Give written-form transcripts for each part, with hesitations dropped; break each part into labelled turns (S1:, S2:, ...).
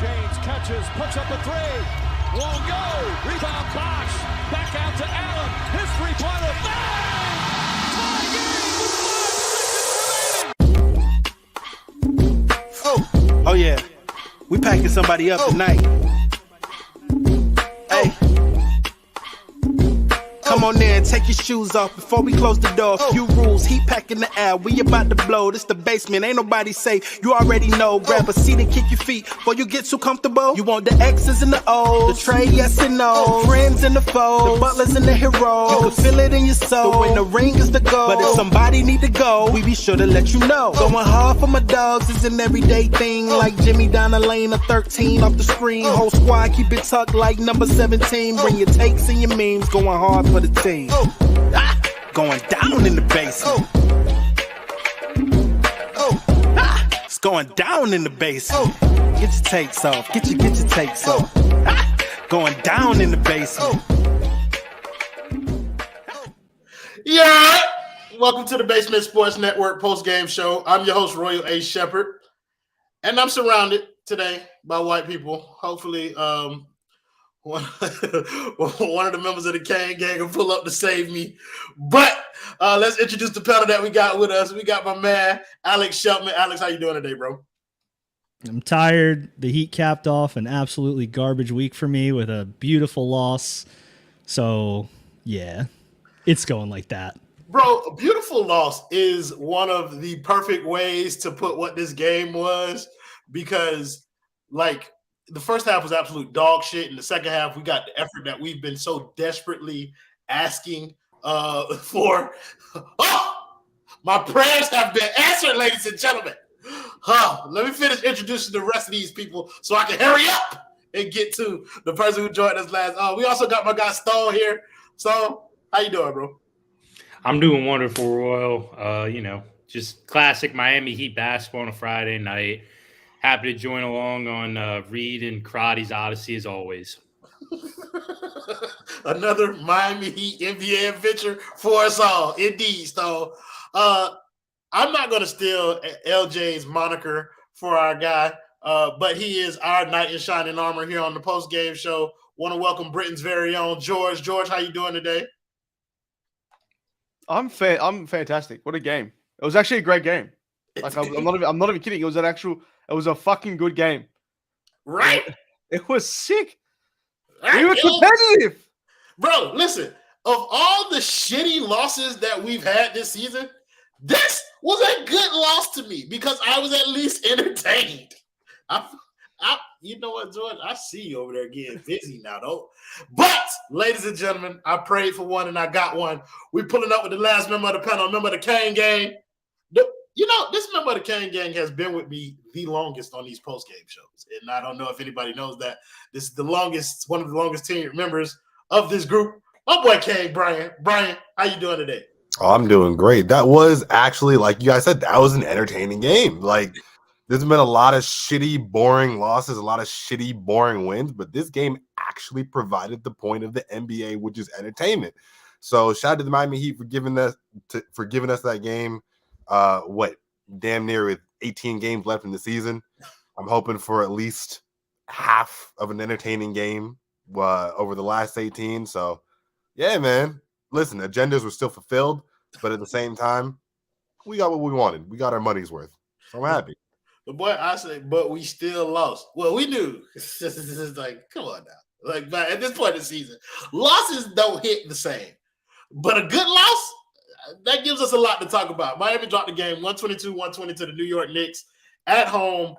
S1: James catches, puts up a three. Won't go. Rebound Bosh. Back out to Allen. His three-pointer. Bang! Tie game with 5 seconds remaining.
S2: Oh yeah. We packing somebody up tonight. Hey. Come on in, take your shoes off before we close the door. Few rules, heat pack in the air, we about to blow. This the basement, ain't nobody safe, you already know. Grab a seat and kick your feet before you get too comfortable. You want the X's and the O's, the Trey, yes and no. Friends and the foes, the Butlers and the heroes. You can feel it in your soul, when the ring is the goal. But if somebody need to go, we be sure to let you know. Going hard for my dogs is an everyday thing. Like Jimmy down the lane of 13 off the screen. Whole squad keep it tucked like number 17. Bring your takes and your memes, going hard for the team. Going down in the basement. It's going down in the basement. Get your takes off. Get your takes off. Going down in the basement.
S3: Yeah. Welcome to the Basement Sports Network post-game show. I'm your host, Royal A. Shepherd, and I'm surrounded today by white people. Hopefully, one of the members of the Cain gang will pull up to save me. But let's introduce the panel that we got with us. We got my man, Alex Sheltman. Alex, how you doing today, bro?
S4: I'm tired. The Heat capped off an absolutely garbage week for me with a beautiful loss. So, yeah, it's going like that.
S3: Bro, a beautiful loss is one of the perfect ways to put what this game was because, like, the first half was absolute dog shit. In the second half, we got the effort that we've been so desperately asking for. Oh, my prayers have been answered, ladies and gentlemen. Let me finish introducing the rest of these people so I can hurry up and get to the person who joined us last. We also got my guy Stone here. So, how you doing, bro?
S5: I'm doing wonderful, Royal. Just classic Miami Heat basketball on a Friday night. Happy to join along on Reed and Karate's Odyssey as always.
S3: Another Miami Heat NBA adventure for us all. Indeed, Stone. I'm not going to steal LJ's moniker for our guy, but he is our knight in shining armor here on the post-game show. Want to welcome Britain's very own George. George, how you doing today?
S6: I'm fantastic. What a game. It was actually a great game. Like I'm not even kidding. It was a fucking good game.
S3: Right?
S6: It was sick.
S3: Right?
S6: We were competitive.
S3: Bro, listen. Of all the shitty losses that we've had this season, this was a good loss to me because I was at least entertained. You know what, George? I see you over there getting busy now, though. But, ladies and gentlemen, I prayed for one and I got one. We're pulling up with the last member of the panel, member of the Cain gang. This member of the Cain gang has been with me the longest on these post-game shows. And I don't know if anybody knows that. This is one of the longest tenured members of this group. My boy Cain, Brian. Brian, how you doing today?
S7: Oh, I'm doing great. That was actually, like you guys said, that was an entertaining game. Like, there's been a lot of shitty, boring losses, a lot of shitty, boring wins, but this game actually provided the point of the NBA, which is entertainment. So shout out to the Miami Heat for giving us that game. Damn near with 18 games left in the season. I'm hoping for at least half of an entertaining game over the last 18. So, yeah, man. Listen, agendas were still fulfilled, but at the same time, we got what we wanted. We got our money's worth. So I'm happy.
S3: But boy, I say, but we still lost. Well, we knew. It's just like, come on now. Like, but at this point in the season, losses don't hit the same. But a good loss, that gives us a lot to talk about. Miami dropped the game 122-120 to the New York Knicks at home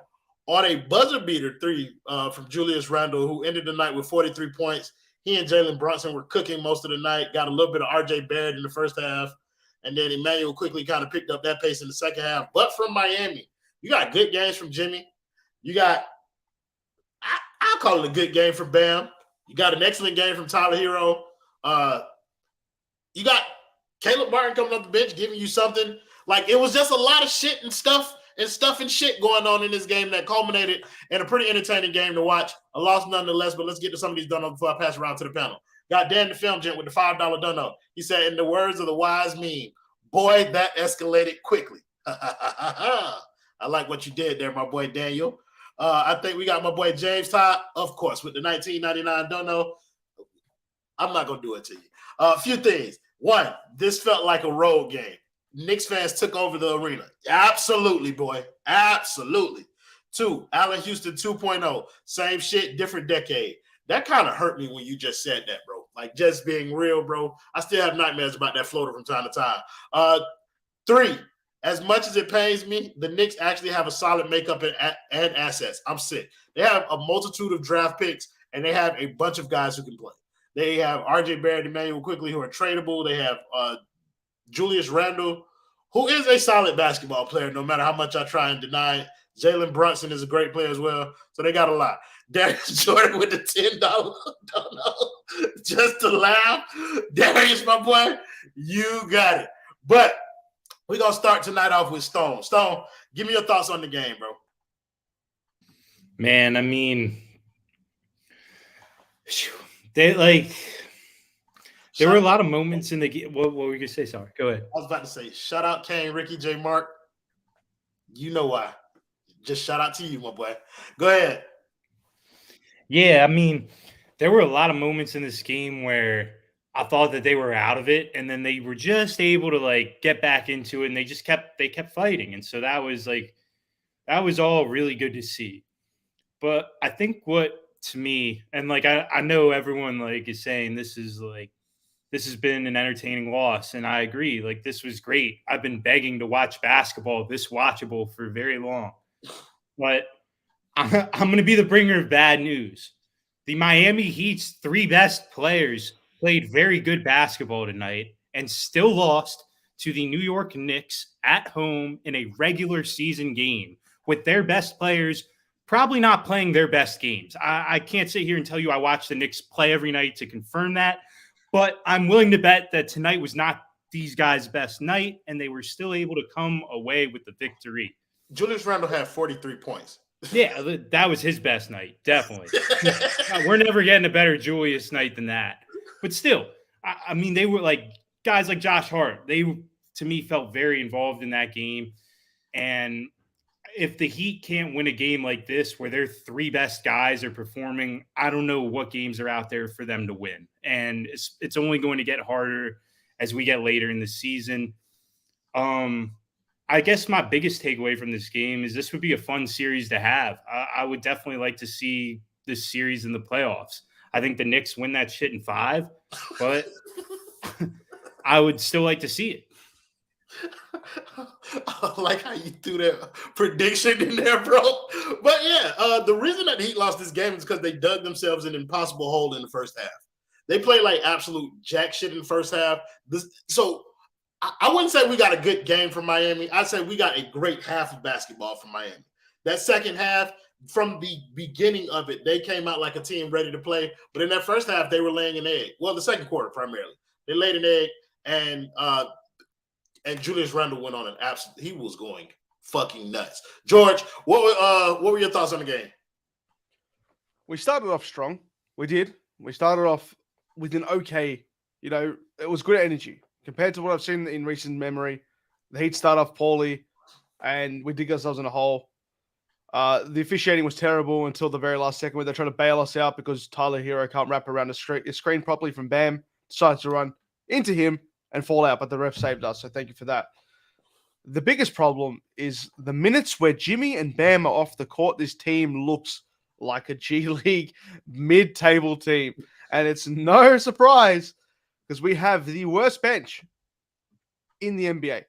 S3: on a buzzer beater three from Julius Randle, who ended the night with 43 points. He and Jalen Brunson were cooking most of the night, got a little bit of RJ Barrett in the first half, and then Emmanuel quickly kind of picked up that pace in the second half. But from Miami, you got good games from Jimmy. You got, I'll call it a good game from Bam. You got an excellent game from Tyler Herro. You got Caleb Martin coming off the bench, giving you something. Like, it was just a lot of shit and stuff and shit going on in this game that culminated in a pretty entertaining game to watch. A loss nonetheless, but let's get to some of these donos before I pass around to the panel. Got Dan the Film Gent with the $5 dono. He said, in the words of the wise meme, boy, that escalated quickly. I like what you did there, my boy Daniel. I think we got my boy James Todd, of course, with the 1999 dono. I'm not going to do it to you. A few things. One, this felt like a road game. Knicks fans took over the arena. Absolutely, boy. Absolutely. 2, Allen Houston 2.0. Same shit, different decade. That kind of hurt me when you just said that, bro. Like, just being real, bro. I still have nightmares about that floater from time to time. 3, as much as it pains me, the Knicks actually have a solid makeup and assets. I'm sick. They have a multitude of draft picks, and they have a bunch of guys who can play. They have RJ Barrett, Emmanuel Quickly, who are tradable. They have Julius Randle, who is a solid basketball player, no matter how much I try and deny it. Jalen Brunson is a great player as well. So they got a lot. Darius Jordan with the $10 dono just to laugh. Darius, my boy, you got it. But we're going to start tonight off with Stone. Stone, give me your thoughts on the game, bro.
S5: Man, I mean, there were a lot of moments in the game. What were you going to say? Sorry. Go ahead.
S3: I was about to say, shout out Cain, Ricky, J. Mark. You know why. Just shout out to you, my boy. Go ahead.
S5: Yeah, I mean, there were a lot of moments in this game where I thought that they were out of it, and then they were just able to get back into it, and they kept fighting. And so that was all really good to see. But I think to me, and I know everyone is saying this has been an entertaining loss, and I agree. This was great. I've been begging to watch basketball this watchable for very long. But I'm going to be the bringer of bad news. The Miami Heat's 3 best players played very good basketball tonight and still lost to the New York Knicks at home in a regular season game with their best players probably not playing their best games. I can't sit here and tell you I watch the Knicks play every night to confirm that, but I'm willing to bet that tonight was not these guys' best night, and they were still able to come away with the victory.
S3: Julius Randle had 43 points.
S5: Yeah, that was his best night, definitely. We're never getting a better Julius night than that. But still, I mean, they were guys like Josh Hart. They, to me, felt very involved in that game. And if the Heat can't win a game like this where their 3 best guys are performing, I don't know what games are out there for them to win. And it's only going to get harder as we get later in the season. I guess my biggest takeaway from this game is this would be a fun series to have. I would definitely like to see this series in the playoffs. I think the Knicks win that shit in 5, but I would still like to see it.
S3: I like how you threw that prediction in there, bro. But yeah, the reason that the Heat lost this game is because they dug themselves an impossible hole in the first half. They played absolute jack shit in the first half. So I wouldn't say we got a good game from Miami. I'd say we got a great half of basketball from Miami. That second half, from the beginning of it, they came out like a team ready to play. But in that first half, they were laying an egg. Well, the second quarter primarily. They laid an egg, and Julius Randle went on an absolute – he was going fucking nuts. George, what were your thoughts on the game?
S6: We started off strong. We did. We started off with an okay – it was good energy. Compared to what I've seen in recent memory, the Heat start off poorly, and we dig ourselves in a hole. The officiating was terrible until the very last second where they tried to bail us out because Tyler Herro can't wrap around a screen properly from Bam. Decides to run into him and fall out, but the ref saved us, so thank you for that. The biggest problem is the minutes where Jimmy and Bam are off the court, this team looks like a G League mid-table team, and it's no surprise because we have the worst bench in the NBA.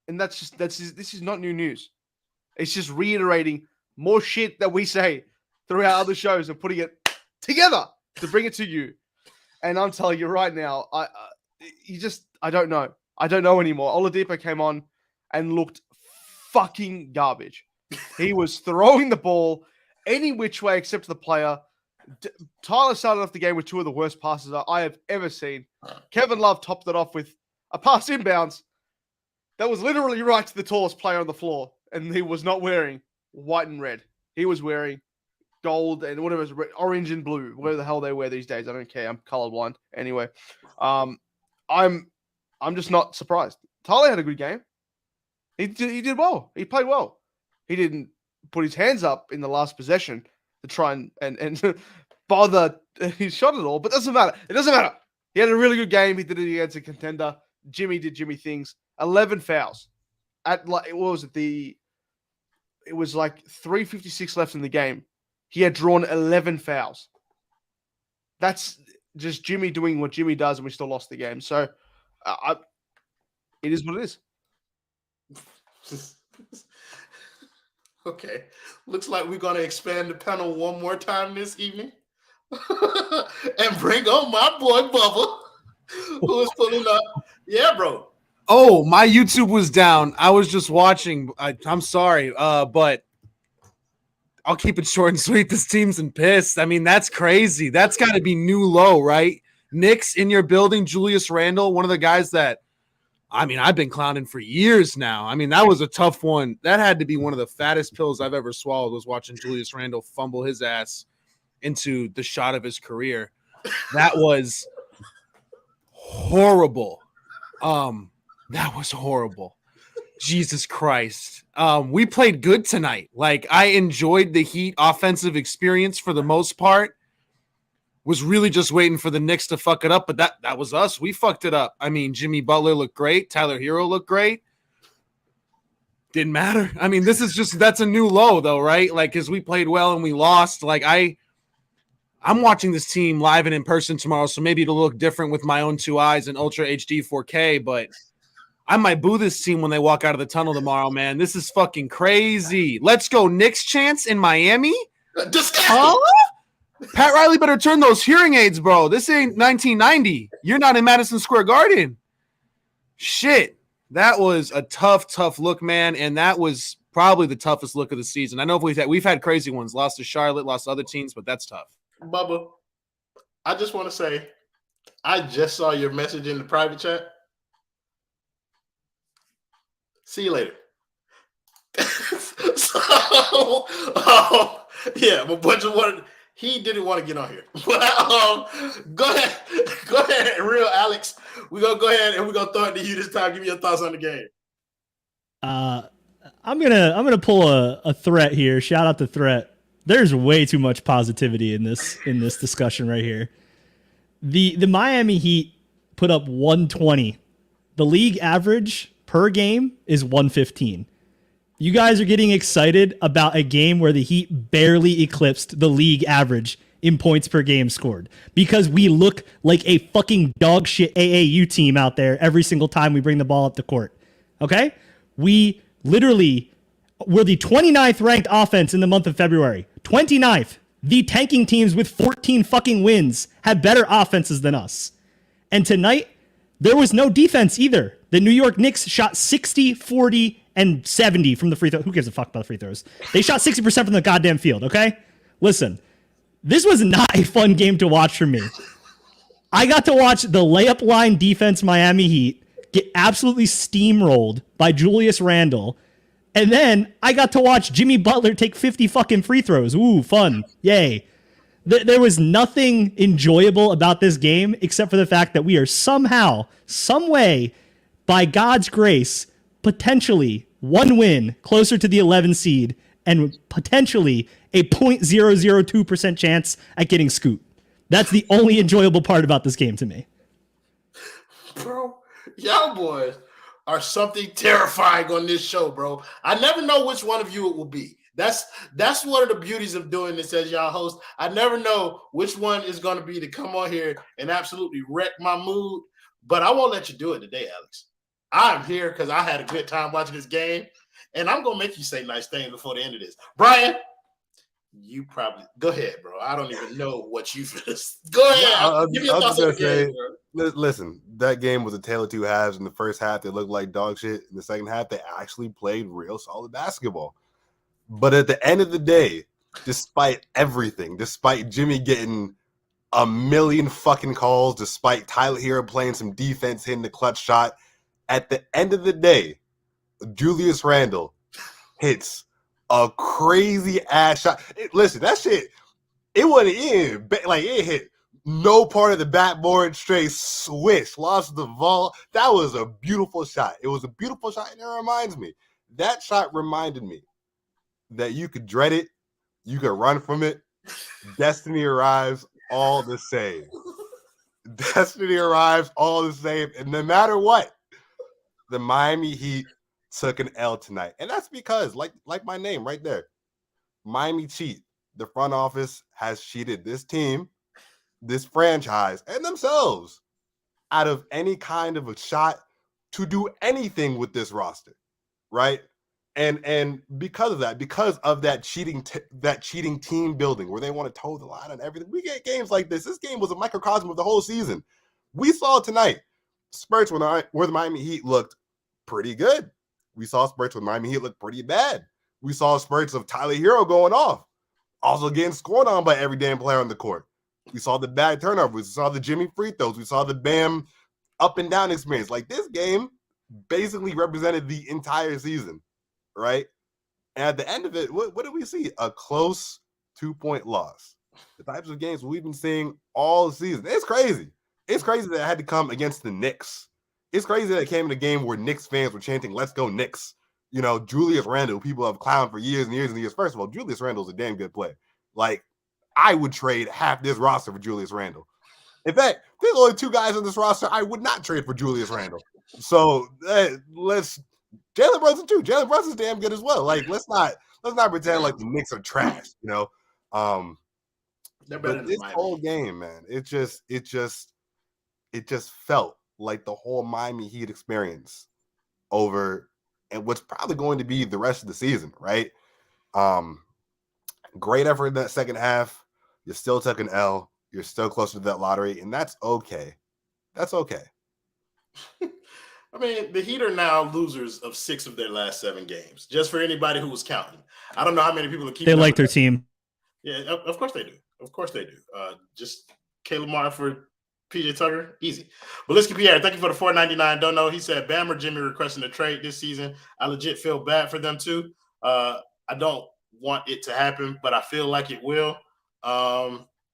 S6: And this is not new news. It's just reiterating more shit that we say throughout other shows and putting it together to bring it to you. And I'm telling you right now, I don't know. I don't know anymore. Oladipo came on and looked fucking garbage. He was throwing the ball any which way except to the player. Tyler started off the game with 2 of the worst passes I have ever seen. Kevin Love topped it off with a pass inbounds that was literally right to the tallest player on the floor, and he was not wearing white and red. He was wearing gold and whatever, orange and blue, whatever the hell they wear these days. I don't care. I'm colorblind. Anyway, I'm just not surprised. Tyler had a good game. He did well. He played well. He didn't put his hands up in the last possession to try and bother. He shot it all, but it doesn't matter. It doesn't matter. He had a really good game. He did it against a contender. Jimmy did Jimmy things. 11 fouls. At like what was it? It was like 3:56 left in the game. He had drawn 11 fouls. That's just Jimmy doing what Jimmy does, and we still lost the game. So, it is what it
S3: is. Okay. Looks like we're going to expand the panel one more time this evening and bring on my boy Bubba, who is pulling up. Yeah, bro.
S8: Oh, my YouTube was down. I was just watching. I'm sorry, but I'll keep it short and sweet. This team's in piss. I mean, that's crazy. That's got to be new low, right? Knicks in your building, Julius Randle, one of the guys that, I mean, I've been clowning for years now. I mean, that was a tough one. That had to be one of the fattest pills I've ever swallowed, was watching Julius Randle fumble his ass into the shot of his career. That was horrible. That was horrible. Jesus Christ. We played good tonight. Like, I enjoyed the Heat offensive experience for the most part. Was really just waiting for the Knicks to fuck it up, but that was us. We fucked it up. I mean, Jimmy Butler looked great. Tyler Herro looked great. Didn't matter. I mean, that's a new low though, right? Like, because we played well and we lost. Like, I'm watching this team live and in person tomorrow, so maybe it'll look different with my own two eyes and Ultra HD 4K, but I might boo this team when they walk out of the tunnel tomorrow, man. This is fucking crazy. Let's go Knicks chance in Miami? Huh? Pat Riley better turn those hearing aids, bro. This ain't 1990. You're not in Madison Square Garden. Shit. That was a tough look, man, and that was probably the toughest look of the season. I know we've had crazy ones. Lost to Charlotte, lost to other teams, but that's tough.
S3: Bubba, I just want to say, I just saw your message in the private chat. See you later. Yeah, but bunch of what he didn't want to get on here. But go ahead, real Alex. We're gonna go ahead and we're gonna throw it to you this time. Give me your thoughts on the game.
S4: I'm gonna pull a threat here. Shout out to Threat. There's way too much positivity in this discussion right here. The Miami Heat put up 120. The league average per game is 115. You guys are getting excited about a game where the Heat barely eclipsed the league average in points per game scored because we look like a fucking dog shit AAU team out there every single time we bring the ball up the court. Okay? We literally were the 29th ranked offense in the month of February. 29th. The tanking teams with 14 fucking wins have better offenses than us. And tonight, there was no defense either. The New York Knicks shot 60, 40, and 70 from the free throw. Who gives a fuck about the free throws? They shot 60% from the goddamn field, okay? Listen, this was not a fun game to watch for me. I got to watch the layup line defense Miami Heat get absolutely steamrolled by Julius Randle. And then I got to watch Jimmy Butler take 50 fucking free throws. Ooh, fun. Yay. There was nothing enjoyable about this game except for the fact that we are somehow, some way, by God's grace, potentially one win closer to the 11 seed and potentially a 0.002% chance at getting Scoot. That's the only enjoyable part about this game to me.
S3: Bro, y'all boys are something terrifying on this show, bro. I never know which one of you it will be. That's one of the beauties of doing this as y'all host. I never know which one is going to be to come on here and absolutely wreck my mood, but I won't let you do it today, Alex. I'm here because I had a good time watching this game, and I'm going to make you say nice things before the end of this. Brian, you probably – go ahead, bro. I don't even know what you – go ahead. Give me your thoughts on the game, bro.
S7: Listen, that game was a tale of two halves. In the first half, they looked like dog shit. In the second half, they actually played real solid basketball. But at the end of the day, despite everything, despite Jimmy getting a million fucking calls, despite Tyler Herro playing some defense, hitting the clutch shot, at the end of the day, Julius Randle hits a crazy ass shot. Listen, that shit, it wasn't in. Like, it hit no part of the backboard, straight swish, lost the ball. That was a beautiful shot. It was a beautiful shot, and it reminds me. That shot reminded me that you could dread it, you could run from it. Destiny arrives all the same. Destiny arrives all the same. And no matter what, the Miami Heat took an L tonight. And that's because, like my name right there, Miami cheat. The front office has cheated this team, this franchise, and themselves out of any kind of a shot to do anything with this roster, right? And because of that cheating team building where they want to toe the line and everything, we get games like this. This game was a microcosm of the whole season. We saw tonight spurts where the Miami Heat looked pretty good. We saw spurts where Miami Heat looked pretty bad. We saw spurts of Tyler Herro going off, also getting scored on by every damn player on the court. We saw the bad turnovers. We saw the Jimmy free throws. We saw the Bam up and down experience. Like, this game basically represented the entire season, right? And at the end of it, what did we see? A close 2-point loss. The types of games we've been seeing all season. It's crazy. It's crazy that it had to come against the Knicks. It's crazy that it came in a game where Knicks fans were chanting, "Let's go Knicks." You know, Julius Randle, people have clowned for years and years and years. First of all, Julius Randle's a damn good player. Like, I would trade half this roster for Julius Randle. In fact, there's only 2 guys on this roster I would not trade for Julius Randle. So let's Jalen Brunson too. Jalen Brunson's damn good as well. Like, let's not pretend like the Knicks are trash, you know.
S3: They're better
S7: But
S3: than
S7: this
S3: Miami.
S7: whole game, man, it just felt like the whole Miami Heat experience over, and what's probably going to be the rest of the season, right? Great effort in that second half. You still took an L. You're still closer to that lottery, and that's okay. That's okay.
S3: I mean, the Heat are now losers of 6 of their last 7 games. Just for anybody who was counting, I don't know how many people are keeping.
S4: They like their team.
S3: Yeah, of course they do. Of course they do. Just Caleb Martin for PJ Tucker, easy. But let's Pierre, thank you for the $4.99. Don't know. He said Bam or Jimmy requesting a trade this season. I legit feel bad for them too. I don't want it to happen, but I feel like it will.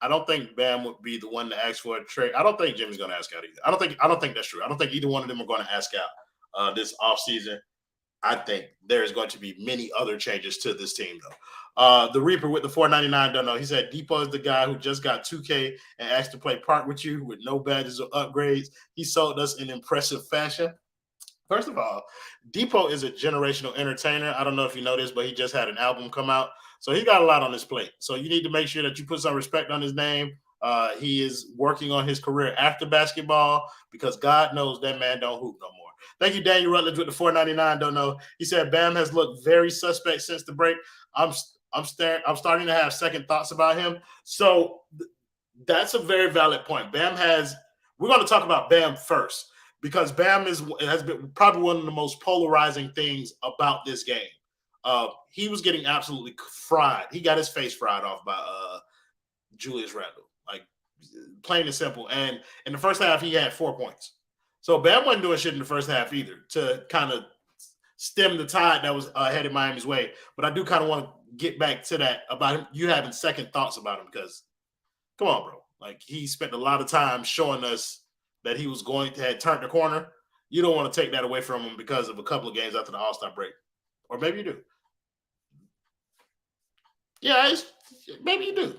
S3: I don't think Bam would be the one to ask for a trade. I don't think Jimmy's going to ask out either. I don't think that's true. I don't think either one of them are going to ask out this offseason. I think there's going to be many other changes to this team, though. The Reaper with the $4.99, don't know. He said Depot is the guy who just got 2K and asked to play park with you with no badges or upgrades. He sold us in impressive fashion. First of all, Depot is a generational entertainer. I don't know if you know this, but he just had an album come out. So he's got a lot on his plate. So you need to make sure that you put some respect on his name. He is working on his career after basketball because God knows that man don't hoop no more. Thank you, Daniel Rutledge with the $4.99. Don't know. He said Bam has looked very suspect since the break. I'm starting to have second thoughts about him. So that's a very valid point. We're going to talk about Bam first because Bam has been probably one of the most polarizing things about this game. He was getting absolutely fried. He got his face fried off by Julius Randle, like plain and simple. And in the first half, he had 4 points. So Bam wasn't doing shit in the first half either to kind of stem the tide that was headed Miami's way. But I do kind of want to get back to that about him. You having second thoughts about him because, come on, bro. Like, he spent a lot of time showing us that he was going to have turned the corner. You don't want to take that away from him because of a couple of games after the All-Star break. Or maybe you do. Yeah, maybe you do.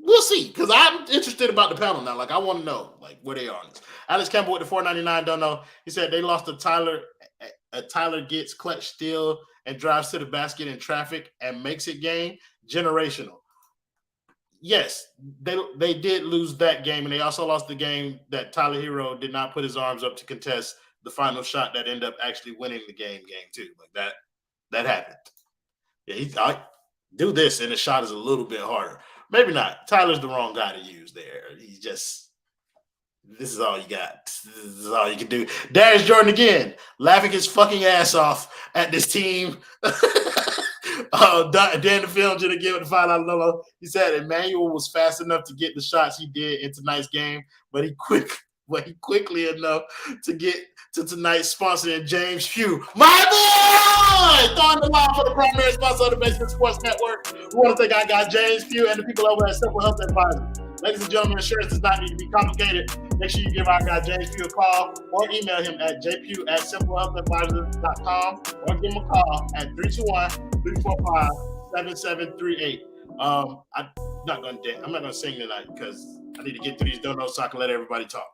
S3: We'll see, because I'm interested about the panel now. Like, I want to know, like, where they are on this. Alex Campbell with the $4.99, don't know. He said they lost to Tyler. Tyler gets clutch steal and drives to the basket in traffic and makes it game. Generational. Yes, they did lose that game, and they also lost the game that Tyler Herro did not put his arms up to contest the final shot that ended up actually winning the game too. Like, that happened. Yeah, he thought do this, and the shot is a little bit harder. Maybe not. Tyler's the wrong guy to use there. This is all you got. This is all you can do. Darius Jordan again, laughing his fucking ass off at this team. Dan the Film did again with the $5. He said Emmanuel was fast enough to get the shots he did in tonight's game, but he quickly enough to get to tonight's sponsor in James Pugh. My boy! Throwing the line for the primary sponsor of the Basement Sports Network. We want to thank our guy James Pugh and the people over at Simple Health Advisors. Ladies and gentlemen, insurance does not need to be complicated. Make sure you give our guy James Pugh a call or email him at jpugh@simplehealthadvisors.com or give him a call at 321-345 7738. I'm not gonna sing tonight because I need to get through these donos so I can let everybody talk.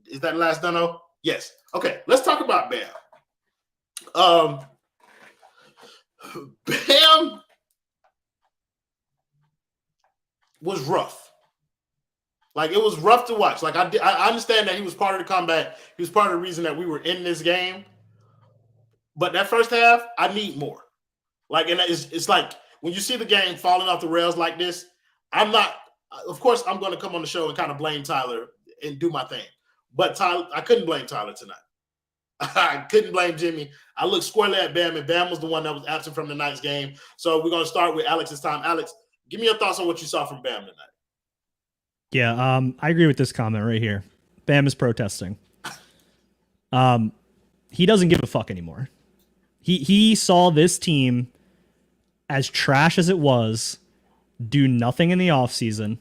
S3: Is that the last dono? Yes. Okay, let's talk about Bam. Bam was rough. Like, it was rough to watch. Like, I understand that he was part of the comeback. He was part of the reason that we were in this game. But that first half, I need more. Like, and it's like when you see the game falling off the rails like this, of course, I'm going to come on the show and kind of blame Tyler and do my thing. But I couldn't blame Tyler tonight. I couldn't blame Jimmy. I looked squarely at Bam, and Bam was the one that was absent from tonight's game. So we're going to start with Alex's time. Alex, give me your thoughts on what you saw from Bam tonight.
S4: Yeah, I agree with this comment right here. Bam is protesting. He doesn't give a fuck anymore. He saw this team, as trash as it was, do nothing in the offseason,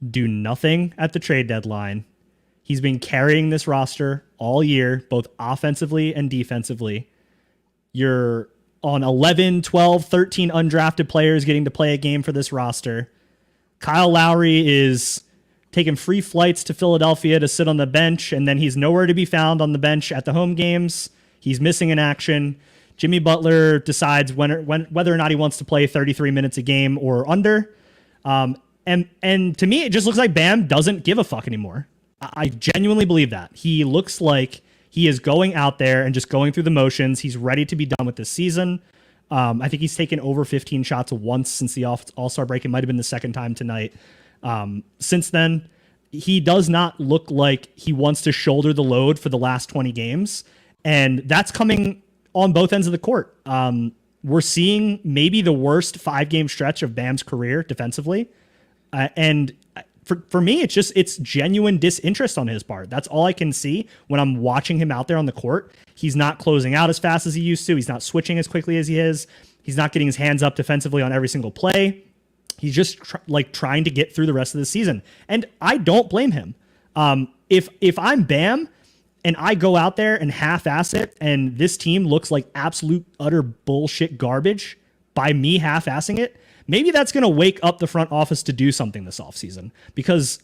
S4: do nothing at the trade deadline. He's been carrying this roster all year, both offensively and defensively. You're on 11, 12, 13 undrafted players getting to play a game for this roster. Kyle Lowry is taking free flights to Philadelphia to sit on the bench, and then he's nowhere to be found on the bench at the home games. He's missing in action. Jimmy Butler decides whether or not he wants to play 33 minutes a game or under. And to me, it just looks like Bam doesn't give a fuck anymore. I genuinely believe that. He looks like he is going out there and just going through the motions. He's ready to be done with this season. I think he's taken over 15 shots once since the All-Star break. It might have been the second time tonight. Since then, he does not look like he wants to shoulder the load for the last 20 games. And that's coming on both ends of the court. We're seeing maybe the worst 5-game stretch of Bam's career defensively. And for me, it's genuine disinterest on his part. That's all I can see when I'm watching him out there on the court. He's not closing out as fast as he used to. He's not switching as quickly as he is. He's not getting his hands up defensively on every single play. He's just trying to get through the rest of the season. And I don't blame him. If I'm Bam and I go out there and half-ass it and this team looks like absolute utter bullshit garbage by me half-assing it, maybe that's going to wake up the front office to do something this offseason, because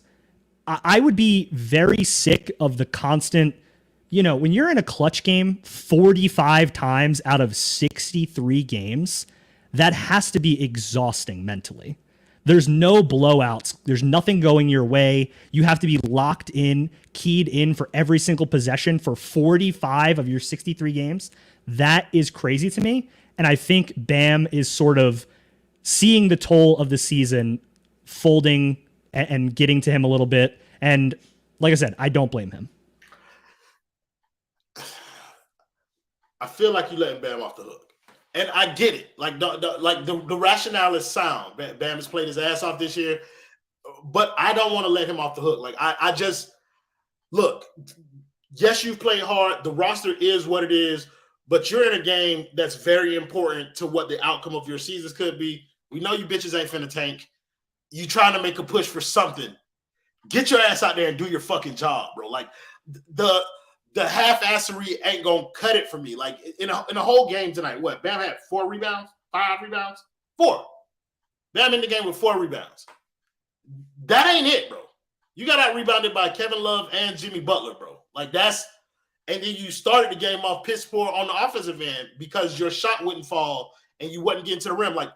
S4: I would be very sick of the constant, when you're in a clutch game 45 times out of 63 games, that has to be exhausting mentally. There's no blowouts. There's nothing going your way. You have to be locked in, keyed in for every single possession for 45 of your 63 games. That is crazy to me. And I think Bam is sort of seeing the toll of the season folding and getting to him a little bit. And like I said, I don't blame him.
S3: I feel like you letting Bam off the hook. And I get it. Like the rationale is sound. Bam has played his ass off this year, but I don't want to let him off the hook. Like I just look. Yes, you've played hard. The roster is what it is, but you're in a game that's very important to what the outcome of your seasons could be. We know you bitches ain't finna tank. You trying to make a push for something. Get your ass out there and do your fucking job, bro. Like the half-assery ain't gonna cut it for me. Like in a whole game tonight, what? Bam had 4 rebounds, 5 rebounds, 4. Bam in the game with 4 rebounds. That ain't it, bro. You got out rebounded by Kevin Love and Jimmy Butler, bro. Like that's, and then you started the game off piss poor on the offensive end because your shot wouldn't fall and you wasn't getting to the rim. Like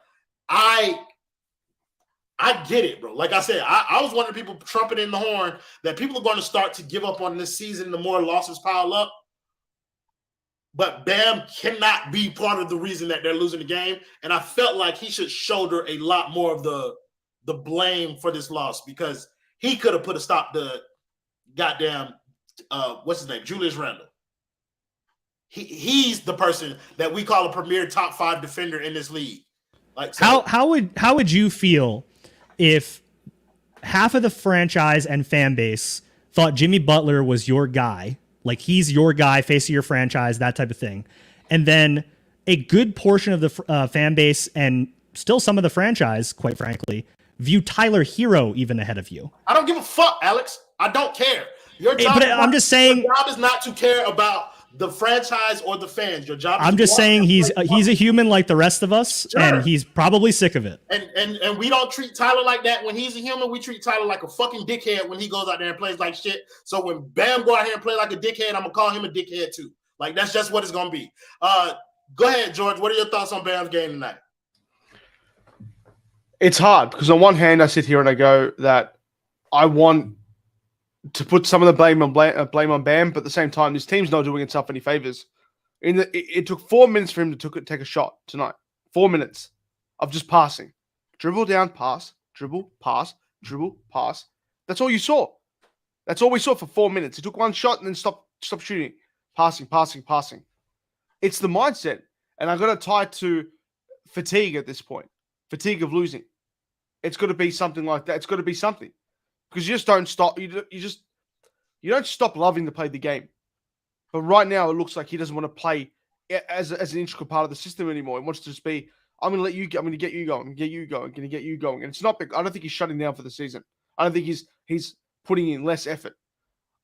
S3: I get it, bro. Like I said, I was one of the people trumpeting the horn that people are going to start to give up on this season the more losses pile up. But Bam cannot be part of the reason that they're losing the game. And I felt like he should shoulder a lot more of the blame for this loss, because he could have put a stop to goddamn, what's his name? Julius Randle. He's the person that we call a premier top 5 defender in this league. Like so,
S4: how would you feel if half of the franchise and fan base thought Jimmy Butler was your guy, like he's your guy, face of your franchise, that type of thing, and then a good portion of the fan base and still some of the franchise, quite frankly, view Tyler Herro even ahead of you?
S3: I don't give a fuck, Alex. I don't care. Your job,
S4: I'm just saying,
S3: your job is not to care about the franchise or the fans. Your job.
S4: I'm just saying he's a human like the rest of us,
S3: Sure.
S4: and he's probably sick of it.
S3: And we don't treat Tyler like that when he's a human. We treat Tyler like a fucking dickhead when he goes out there and plays like shit. So when Bam go out here and play like a dickhead, I'm gonna call him a dickhead too. Like that's just what it's gonna be. Go ahead, George. What are your thoughts on Bam's game tonight?
S6: It's hard because on one hand, I sit here and I go that I want to put some of the blame on Bam, but at the same time, this team's not doing itself any favors. It took 4 minutes for him to take a shot tonight. 4 minutes of just passing, dribble down, pass, dribble, pass, dribble, pass. That's all you saw. That's all we saw for 4 minutes. He took one shot and then stopped shooting, passing. It's the mindset, and I've got to tie it to fatigue at this point. Fatigue of losing. It's got to be something like that. It's got to be something because you just don't stop. You don't stop loving to play the game. But right now, it looks like he doesn't want to play as an integral part of the system anymore. He wants to just be. I'm going to let you. I'm going to get you going. I'm going to get you going. I'm going to get you going. And it's not. I don't think he's shutting down for the season. I don't think he's putting in less effort.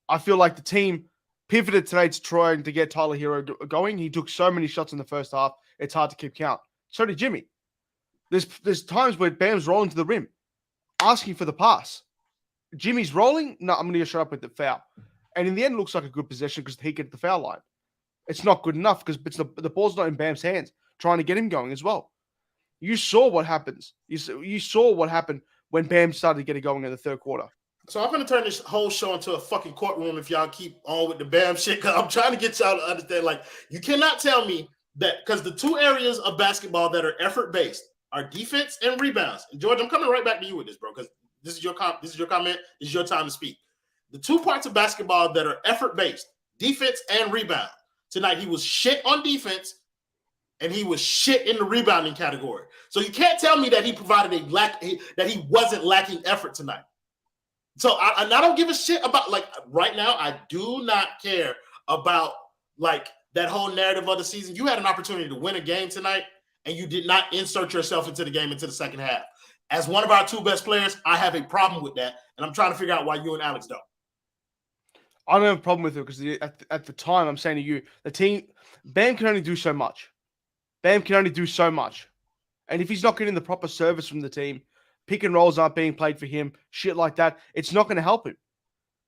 S6: I feel like the team pivoted today to trying to get Tyler Herro going. He took so many shots in the first half. It's hard to keep count. So did Jimmy. There's times where Bam's rolling to the rim, asking for the pass. Jimmy's rolling. No, I'm going to get shut up with the foul. And in the end, it looks like a good possession because he gets the foul line. It's not good enough because the ball's not in Bam's hands, trying to get him going as well. You saw what happens. You saw what happened when Bam started to get it going in the third quarter.
S3: So I'm going to turn this whole show into a fucking courtroom if y'all keep on with the Bam shit. Because I'm trying to get y'all to understand. Like, you cannot tell me that because the two areas of basketball that are effort-based are defense and rebounds. And George, I'm coming right back to you with this, bro, because this is your comment. This is your time to speak. The two parts of basketball that are effort-based, defense and rebound. Tonight, he was shit on defense, and he was shit in the rebounding category. So you can't tell me that he provided that he wasn't lacking effort tonight. So I don't give a shit about, like, right now, I do not care about, like, that whole narrative of the season. You had an opportunity to win a game tonight, and you did not insert yourself into the game into the second half. As one of our two best players, I have a problem with that, and I'm trying to figure out why you and Alex don't.
S6: I don't have a problem with it because at the time, I'm saying to you, the team, Bam can only do so much. Bam can only do so much. And if he's not getting the proper service from the team, pick and rolls aren't being played for him, shit like that, it's not going to help him.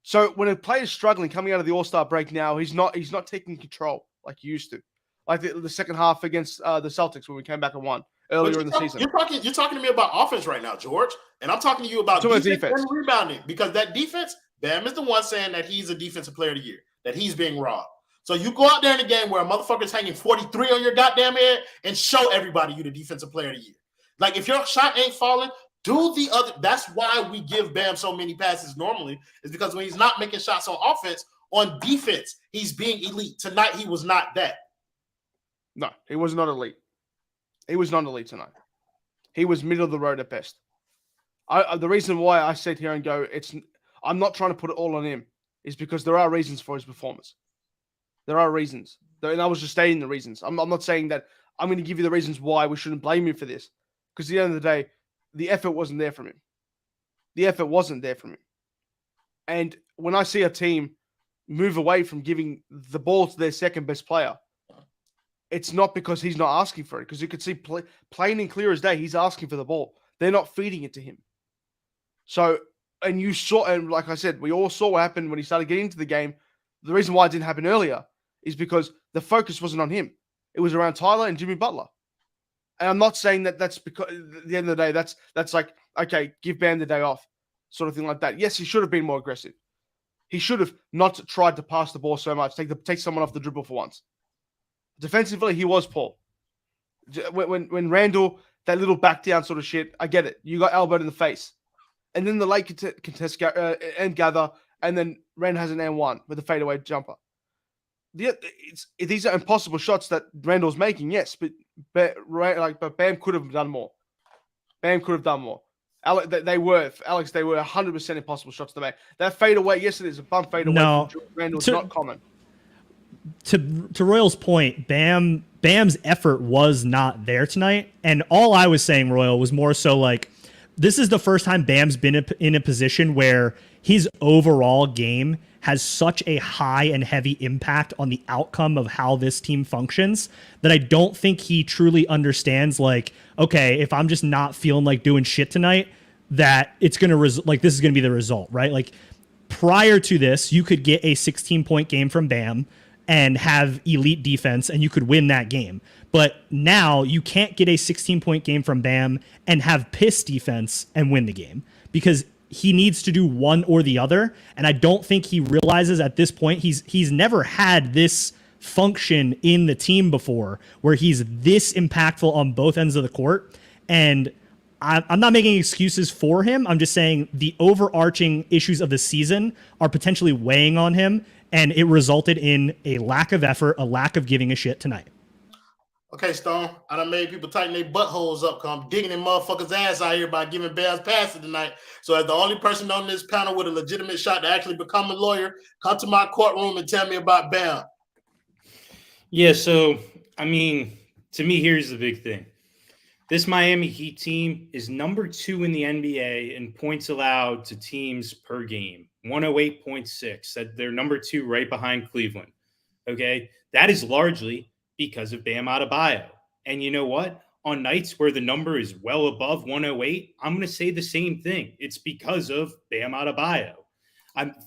S6: So when a player's struggling coming out of the All-Star break now, he's not taking control like he used to. Like the second half against the Celtics when we came back and won earlier in the season.
S3: You're talking to me about offense right now, George. And I'm talking to you about defense and rebounding. Because that defense, Bam is the one saying that he's a defensive player of the year, that he's being robbed. So you go out there in a game where a motherfucker's hanging 43 on your goddamn head and show everybody you the defensive player of the year. Like, if your shot ain't falling, do the other. That's why we give Bam so many passes normally, is because when he's not making shots on offense, on defense, he's being elite. Tonight, he was not that.
S6: No, he was not elite. He was not elite tonight. He was middle of the road at best. The reason why I sit here and go, I'm not trying to put it all on him, is because there are reasons for his performance. There are reasons. And I was just stating the reasons. I'm not saying that I'm going to give you the reasons why we shouldn't blame him for this. Because at the end of the day, the effort wasn't there from him. The effort wasn't there from him. And when I see a team move away from giving the ball to their second best player, it's not because he's not asking for it. Because you could see plain and clear as day, he's asking for the ball. They're not feeding it to him. So, and you saw, and like I said, we all saw what happened when he started getting into the game. The reason why it didn't happen earlier is because the focus wasn't on him. It was around Tyler and Jimmy Butler. And I'm not saying that that's because at the end of the day, that's like, okay, give Bam the day off, sort of thing like that. Yes, he should have been more aggressive. He should have not tried to pass the ball so much, take someone off the dribble for once. Defensively, he was poor. When Randall, that little back down sort of shit, I get it. You got elbowed in the face. And then the late contest and gather, and then Rand has an N1 with a fadeaway jumper. These are impossible shots that Randall's making, yes, but Bam could have done more. Bam could have done more. They were 100% impossible shots to make. That fadeaway, yes, it is a bump fadeaway.
S4: No,
S6: Randall's not common.
S4: To Royal's point, Bam's effort was not there tonight, and all I was saying, Royal, was more so like, this is the first time Bam's been in a position where his overall game has such a high and heavy impact on the outcome of how this team functions that I don't think he truly understands, like, okay, if I'm just not feeling like doing shit tonight, that it's going to this is going to be the result, right? Like, prior to this, you could get a 16-point game from Bam and have elite defense and you could win that game. But now you can't get a 16-point game from Bam and have piss defense and win the game, because he needs to do one or the other. And I don't think he realizes at this point, he's never had this function in the team before where he's this impactful on both ends of the court. And I'm not making excuses for him. I'm just saying the overarching issues of the season are potentially weighing on him, and it resulted in a lack of effort, a lack of giving a shit tonight.
S3: Okay, Stone, I done made people tighten their buttholes up because I'm digging them motherfuckers' ass out here by giving Bam's passes tonight. So as the only person on this panel with a legitimate shot to actually become a lawyer, come to my courtroom and tell me about Bam.
S5: Yeah, so, I mean, to me, here's the big thing. This Miami Heat team is number 2 in the NBA in points allowed to teams per game, 108.6. They're number 2 right behind Cleveland. Okay, that is largely because of Bam Adebayo. And you know what? On nights where the number is well above 108, I'm going to say the same thing. It's because of Bam Adebayo.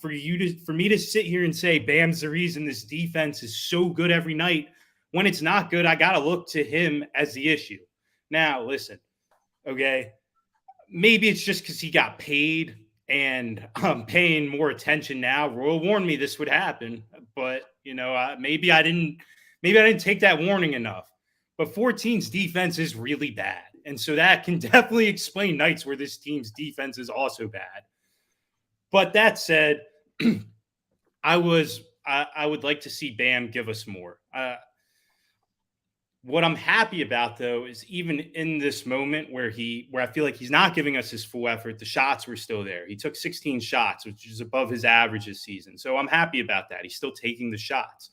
S5: For me to sit here and say Bam's the reason this defense is so good every night, when it's not good, I got to look to him as the issue. Now, listen, okay, maybe it's just because he got paid and I'm paying more attention now. Royal warned me this would happen, but, you know, maybe I didn't take that warning enough. But 14's defense is really bad. And so that can definitely explain nights where this team's defense is also bad. But that said, I would like to see Bam give us more. What I'm happy about, though, is even in this moment where I feel like he's not giving us his full effort, the shots were still there. He took 16 shots, which is above his average this season. So I'm happy about that. He's still taking the shots.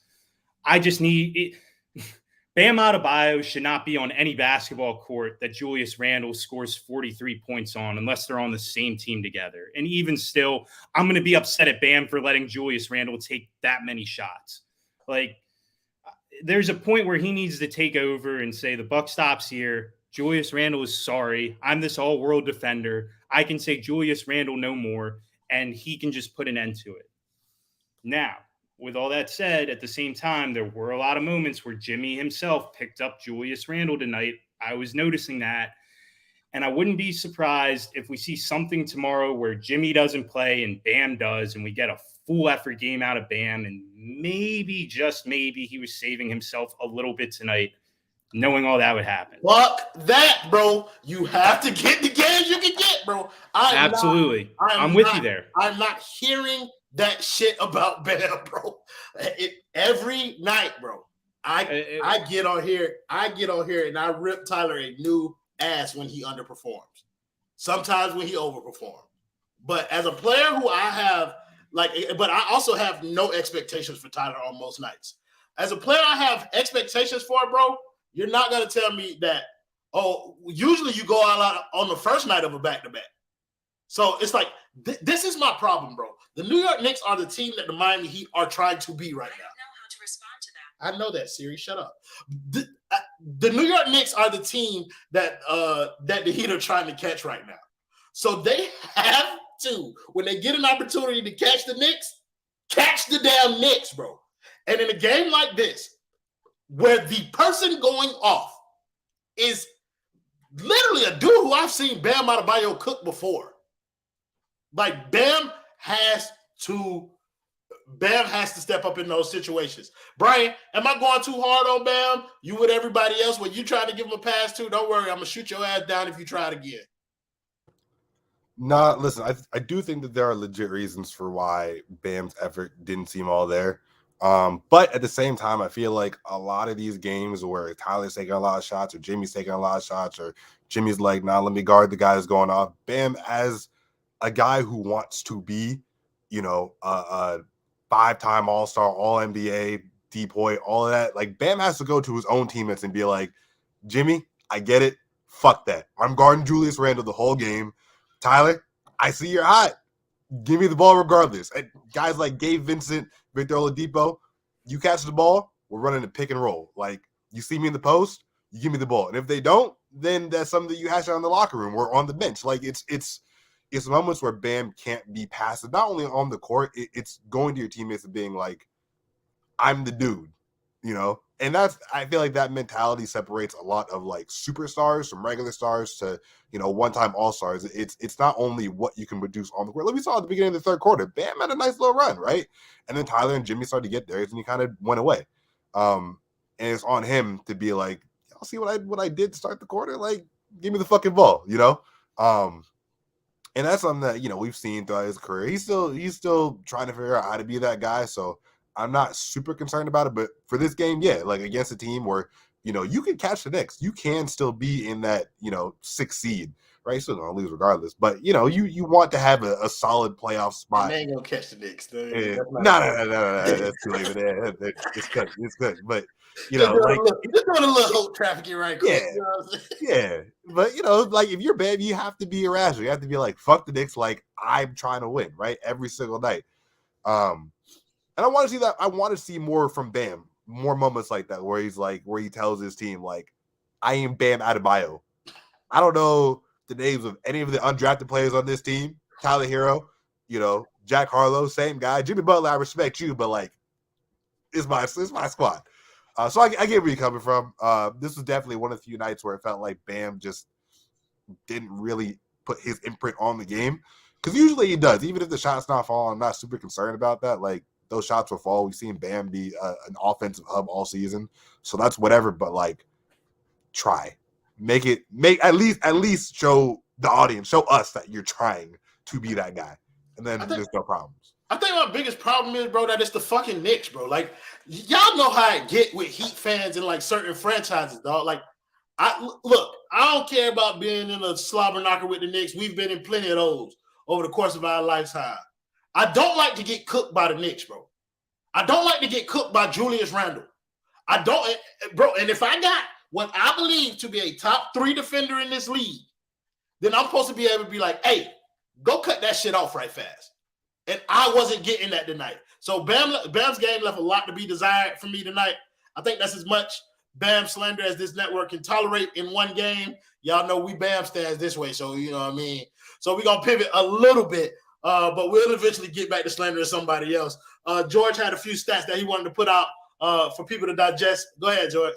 S5: I just need Bam Adebayo should not be on any basketball court that Julius Randle scores 43 points on unless they're on the same team together. And even still, I'm going to be upset at Bam for letting Julius Randle take that many shots. Like, there's a point where he needs to take over and say, the buck stops here. Julius Randle is sorry. I'm this all-world defender. I can say Julius Randle no more, and he can just put an end to it. Now, with all that said, at the same time, there were a lot of moments where Jimmy himself picked up Julius Randle tonight. I was noticing that. And I wouldn't be surprised if we see something tomorrow where Jimmy doesn't play and Bam does, and we get a full effort game out of Bam. And maybe, just maybe, he was saving himself a little bit tonight, knowing all that would happen.
S3: Fuck that, bro. You have to get the games you can get, bro.
S5: Absolutely. I'm with you there.
S3: I'm not hearing that shit about Bam, bro. Every night, bro. I get on here and I rip Tyler a new ass when he underperforms. Sometimes when he overperforms. But as a player who I have, but I also have no expectations for Tyler on most nights. As a player I have expectations for, bro, you're not going to tell me that, usually you go all out on the first night of a back-to-back. So it's like, this is my problem, bro. The New York Knicks are the team that the Miami Heat are trying to be right now.
S9: I don't know how to respond to that.
S3: I know that, Siri. Shut up. The New York Knicks are the team that the Heat are trying to catch right now. So they have to, when they get an opportunity to catch the Knicks, catch the damn Knicks, bro. And in a game like this, where the person going off is literally a dude who I've seen Bam Adebayo cook before. Like, Bam has to step up in those situations. Brian, am I going too hard on Bam? You with everybody else, when you try to give him a pass to, don't worry, I'm going to shoot your ass down if you try it again.
S7: Nah, listen, I do think that there are legit reasons for why Bam's effort didn't seem all there. But at the same time, I feel like a lot of these games where Tyler's taking a lot of shots or Jimmy's taking a lot of shots or Jimmy's like, nah, let me guard the guy who's going off. Bam, as a guy who wants to be, a 5-time All-Star, All-NBA, DPOY, all of that, like, Bam has to go to his own teammates and be like, Jimmy, I get it. Fuck that. I'm guarding Julius Randle the whole game. Tyler, I see you're hot. give me the ball regardless. And guys like Gabe, Vincent, Victor Oladipo, you catch the ball, we're running a pick and roll. Like, you see me in the post, you give me the ball. And if they don't, then that's something that you hash out in the locker room or on the bench. Like, it's moments where Bam can't be passive, not only on the court, it's going to your teammates and being like, I'm the dude, And I feel like that mentality separates a lot of like superstars from regular stars to, one-time all-stars. It's not only what you can produce on the court. Like we saw at the beginning of the third quarter, Bam had a nice little run, right? And then Tyler and Jimmy started to get theirs, and he kind of went away. And it's on him to be like, y'all see what I did to start the quarter? Like, give me the fucking ball, And that's something that, we've seen throughout his career. He's still trying to figure out how to be that guy. So I'm not super concerned about it. But for this game, yeah, like against a team where, you can catch the Knicks. You can still be in that, 6th seed, right? You're still going to lose regardless. But, you want to have a solid playoff spot.
S3: They ain't going to catch the Knicks.
S7: No. That's too late for that. It's good. But, just doing
S3: a little hope trafficking right quick.
S7: Yeah. But, like if you're Bam, you have to be irrational. You have to be like, fuck the Knicks. Like, I'm trying to win, right? Every single night. And I want to see that. I want to see more from Bam. More moments like that where he tells his team, like, I am Bam Adebayo. I don't know the names of any of the undrafted players on this team. Tyler Herro, Jack Harlow, same guy. Jimmy Butler, I respect you, but like, it's my squad. So I get where you're coming from. This was definitely one of the few nights where it felt like Bam just didn't really put his imprint on the game. Because usually he does. Even if the shot's not falling, I'm not super concerned about that. Like, those shots will fall. We've seen Bam be an offensive hub all season. So that's whatever. But, like, try. Make at least show the audience, show us that you're trying to be that guy. And then there's no problems.
S3: I think my biggest problem is, bro, that it's the fucking Knicks, bro. Like, y'all know how I get with Heat fans and like certain franchises, dog. Like, I don't care about being in a slobber knocker with the Knicks. We've been in plenty of those over the course of our lifetime. I don't like to get cooked by the Knicks, bro. I don't like to get cooked by Julius Randle. I don't, bro. And if I got what I believe to be a top 3 defender in this league, then I'm supposed to be able to be like, hey, go cut that shit off right fast. And I wasn't getting that tonight. So Bam's game left a lot to be desired for me tonight. I think that's as much Bam slander as this network can tolerate in one game. Y'all know we Bam stands this way, so you know what I mean. So we're going to pivot a little bit, but we'll eventually get back to slandering somebody else. George had a few stats that he wanted to put out for people to digest. Go ahead, George.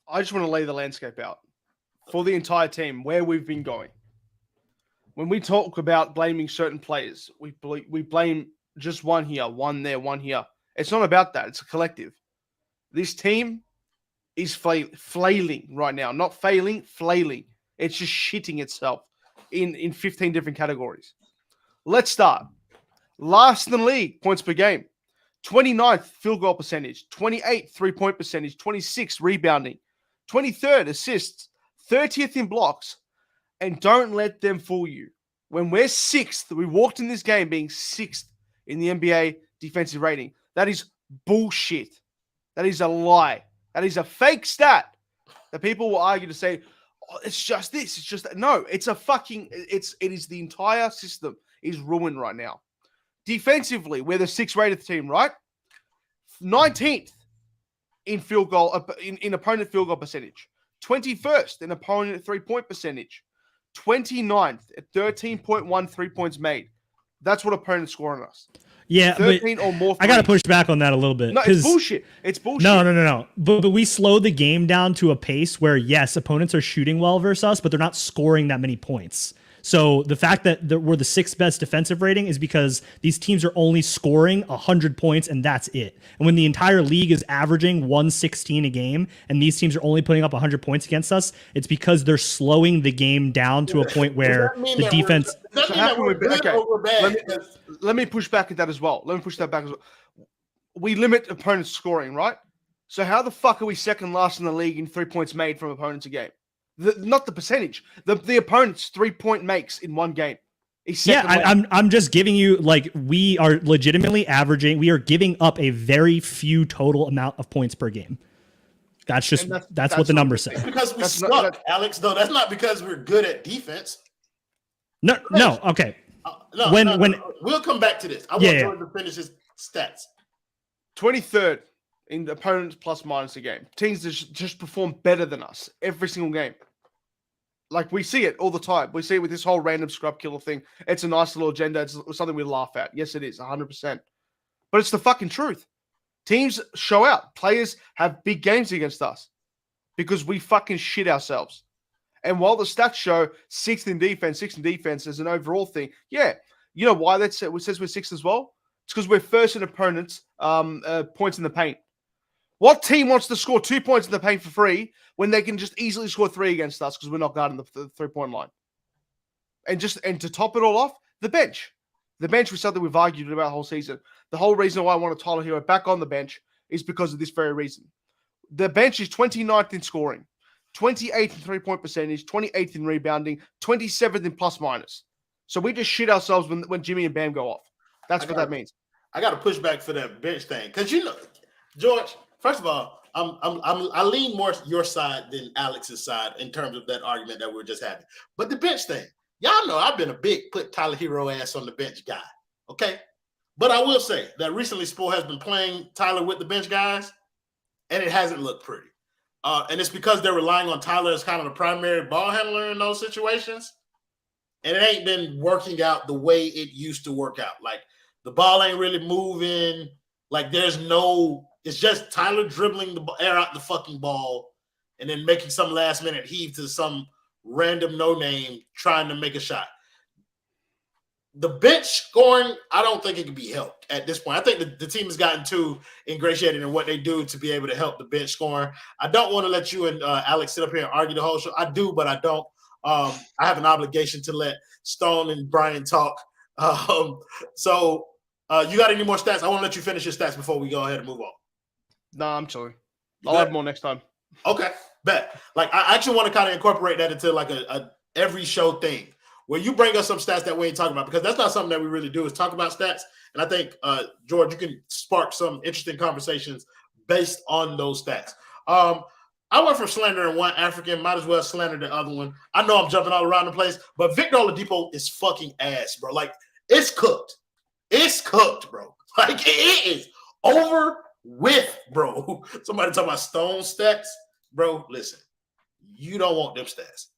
S6: I just want to lay the landscape out for the entire team, where we've been going. When we talk about blaming certain players, we blame just one here, one there, one here. It's not about that. It's a collective. This team is flailing right now. Not failing, flailing. It's just shitting itself in 15 different categories. Let's start. Last in the league, points per game. 29th field goal percentage. 28th three-point percentage. 26th rebounding. 23rd assists. 30th in blocks. And don't let them fool you. When we're 6th, we walked in this game being 6th in the NBA defensive rating. That is bullshit. That is a lie. That is a fake stat that people will argue to say, oh, it's just this. It's just that. No, it's a fucking, it is the entire system is ruined right now. Defensively, we're the 6th rated team, right? 19th in field goal, in opponent field goal percentage. 21st in opponent 3-point percentage. 29th at 13.1 3 points made. That's what opponents score on us.
S4: Yeah, 13 or more. I got to push back on that a little bit.
S6: No, it's bullshit. It's bullshit.
S4: No. But we slowed the game down to a pace where, yes, opponents are shooting well versus us, but they're not scoring that many points. So the fact that we're the 6th best defensive rating is because these teams are only scoring 100 points and that's it. And when the entire league is averaging 116 a game and these teams are only putting up 100 points against us, it's because they're slowing the game down to a point where the defense...
S6: Let me push back at that as well. We limit opponents scoring, right? So how the fuck are we second last in the league in 3 points made from opponents a game? Not the percentage. The opponent's 3-point makes in one game.
S4: I'm just giving you, like, we are legitimately averaging. We are giving up a very few total amount of points per game. That's just that's what the numbers say.
S3: Because we suck, Alex. Though that's not because we're good at defense.
S4: No. Okay. when
S3: we'll come back to this. I want Jordan to finish his stats.
S6: 23rd in the opponents plus minus a game. Teams that just perform better than us every single game. Like, we see it all the time. We see it with this whole random scrub killer thing. It's a nice little agenda. It's something we laugh at. Yes, it is, 100%. But it's the fucking truth. Teams show out. Players have big games against us because we fucking shit ourselves. And while the stats show sixth in defense as an overall thing, yeah, you know why it says we're sixth as well? It's because we're first in opponents' points in the paint. What team wants to score 2 points in the paint for free when they can just easily score 3 against us because we're not guarding the 3-point line? And to top it all off, the bench. The bench was something we've argued about the whole season. The whole reason why I want Tyler Herro back on the bench is because of this very reason. The bench is 29th in scoring, 28th in 3-point percentage, 28th in rebounding, 27th in plus minus. So we just shit ourselves when Jimmy and Bam go off. That's what that means.
S3: I got to push back for that bench thing because George. First of all, I lean more your side than Alex's side in terms of that argument that we were just having. But the bench thing, y'all know I've been a big put Tyler Herro ass on the bench guy. Okay, but I will say that recently Spo has been playing Tyler with the bench guys, and it hasn't looked pretty. And it's because they're relying on Tyler as kind of the primary ball handler in those situations, and it ain't been working out the way it used to work out. Like the ball ain't really moving. Like it's just Tyler dribbling the air out the fucking ball and then making some last minute heave to some random no name trying to make a shot. The bench scoring, I don't think it can be helped at this point. I think the team has gotten too ingratiated in what they do to be able to help the bench scoring. I don't want to let you and Alex sit up here and argue the whole show. I do, but I don't. I have an obligation to let Stone and Brian talk. So you got any more stats? I want to let you finish your stats before we go ahead and move on.
S6: Nah, I'm chilling. I'll have more next time.
S3: Okay, bet. Like, I actually want to kind of incorporate that into like a every show thing where you bring us some stats that we ain't talking about, because that's not something that we really do is talk about stats. And I think, George, you can spark some interesting conversations based on those stats. I went from slandering one African, might as well slander the other one. I know I'm jumping all around the place, but Victor Oladipo is fucking ass, bro. Like, it's cooked. It's cooked, bro. Like, it is over with, bro. Somebody talking about Stone stats, bro. Listen, you don't want them stats.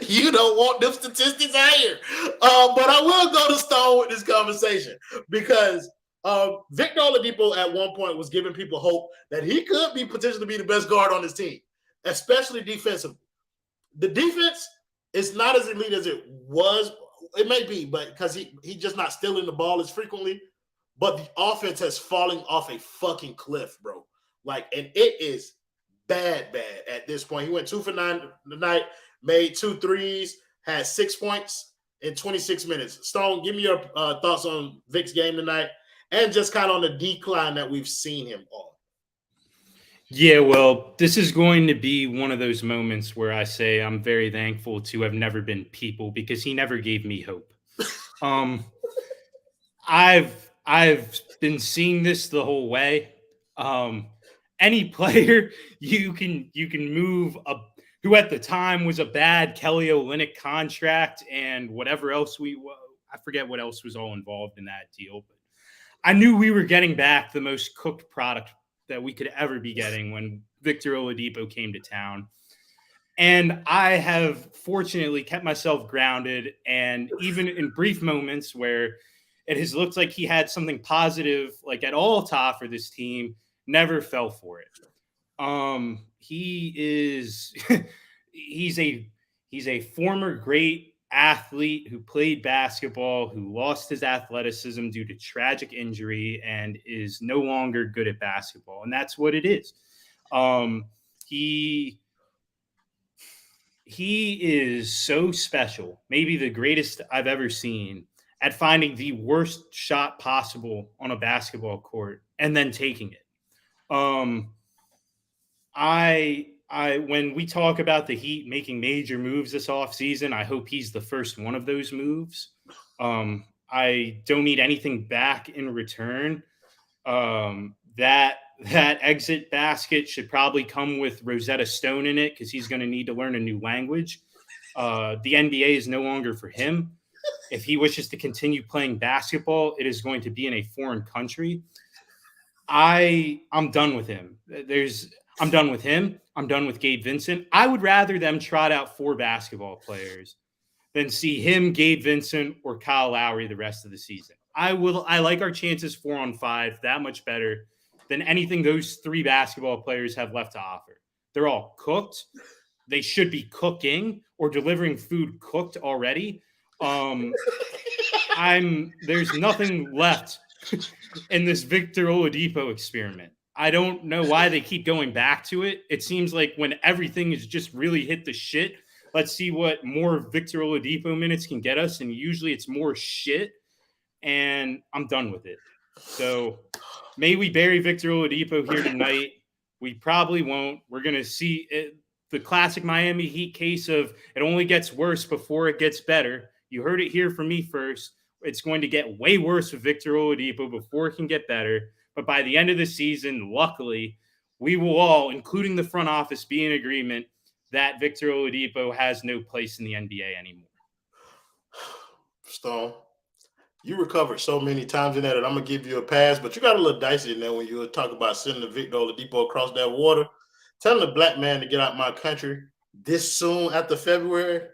S3: You don't want them statistics out here. But I will go to Stone with this conversation because Victor Oladipo at one point was giving people hope that he could be potentially be the best guard on his team, especially defensively. The defense is not as elite as it was. It may be, but because he's just not stealing the ball as frequently. But the offense has fallen off a fucking cliff, bro. Like, and it is bad at this point. He went 2 for 9 tonight, made 2 threes, had 6 points in 26 minutes. Stone, give me your thoughts on Vic's game tonight and just kind of on the decline that we've seen him on.
S5: Yeah, well, this is going to be one of those moments where I say I'm very thankful to have never been people because he never gave me hope. I've been seeing this the whole way. Any player you can move who at the time was a bad Kelly Olynyk contract and whatever else I forget what else was all involved in that deal, but I knew we were getting back the most cooked product that we could ever be getting when Victor Oladipo came to town. And I have fortunately kept myself grounded, and even in brief moments where it has looked like he had something positive, like at all to offer this team, never fell for it. He's a former great athlete who played basketball, who lost his athleticism due to tragic injury and is no longer good at basketball. And that's what it is. He is so special, maybe the greatest I've ever seen at finding the worst shot possible on a basketball court and then taking it. When we talk about the Heat making major moves this offseason, I hope he's the first one of those moves. I don't need anything back in return. That exit basket should probably come with Rosetta Stone in it because he's going to need to learn a new language. The NBA is no longer for him. if he wishes to continue playing basketball, it is going to be in a foreign country. I'm done with him. I'm done with him. I'm done with Gabe Vincent. I would rather them trot out 4 basketball players than see him, Gabe Vincent, or Kyle Lowry the rest of the season. I like our chances 4-on-5 that much better than anything those 3 basketball players have left to offer. They're all cooked. They should be cooking or delivering food cooked already. There's nothing left in this Victor Oladipo experiment. I don't know why they keep going back to it. It seems like when everything is just really hit the shit, let's see what more Victor Oladipo minutes can get us. And usually it's more shit. And I'm done with it. So may we bury Victor Oladipo here tonight. We probably won't. We're going to see it, the classic Miami Heat case of it only gets worse before it gets better. You heard it here from me first. It's going to get way worse with Victor Oladipo before it can get better. But by the end of the season, luckily, we will all, including the front office, be in agreement that Victor Oladipo has no place in the NBA anymore.
S3: Stone, you recovered so many times in that, and I'm going to give you a pass, but you got a little dicey in there when you talk about sending Victor Oladipo across that water. Telling a black man to get out my country this soon after February.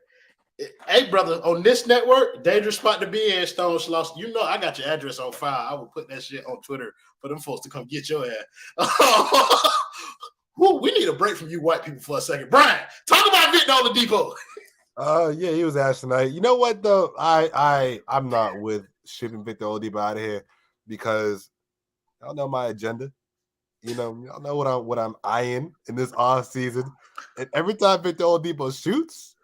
S3: Hey, brother, on this network, dangerous spot to be in, Stone Sloss. You know I got your address on file. I will put that shit on Twitter for them folks to come get your ass. We need a break from you white people for a second. Brian, talk about Victor Oladipo.
S7: Yeah, he was asked tonight. You know what though? I'm not with shipping Victor Oladipo out of here because y'all know my agenda. You know, y'all know what I'm eyeing in this off season. And every time Victor Oladipo shoots,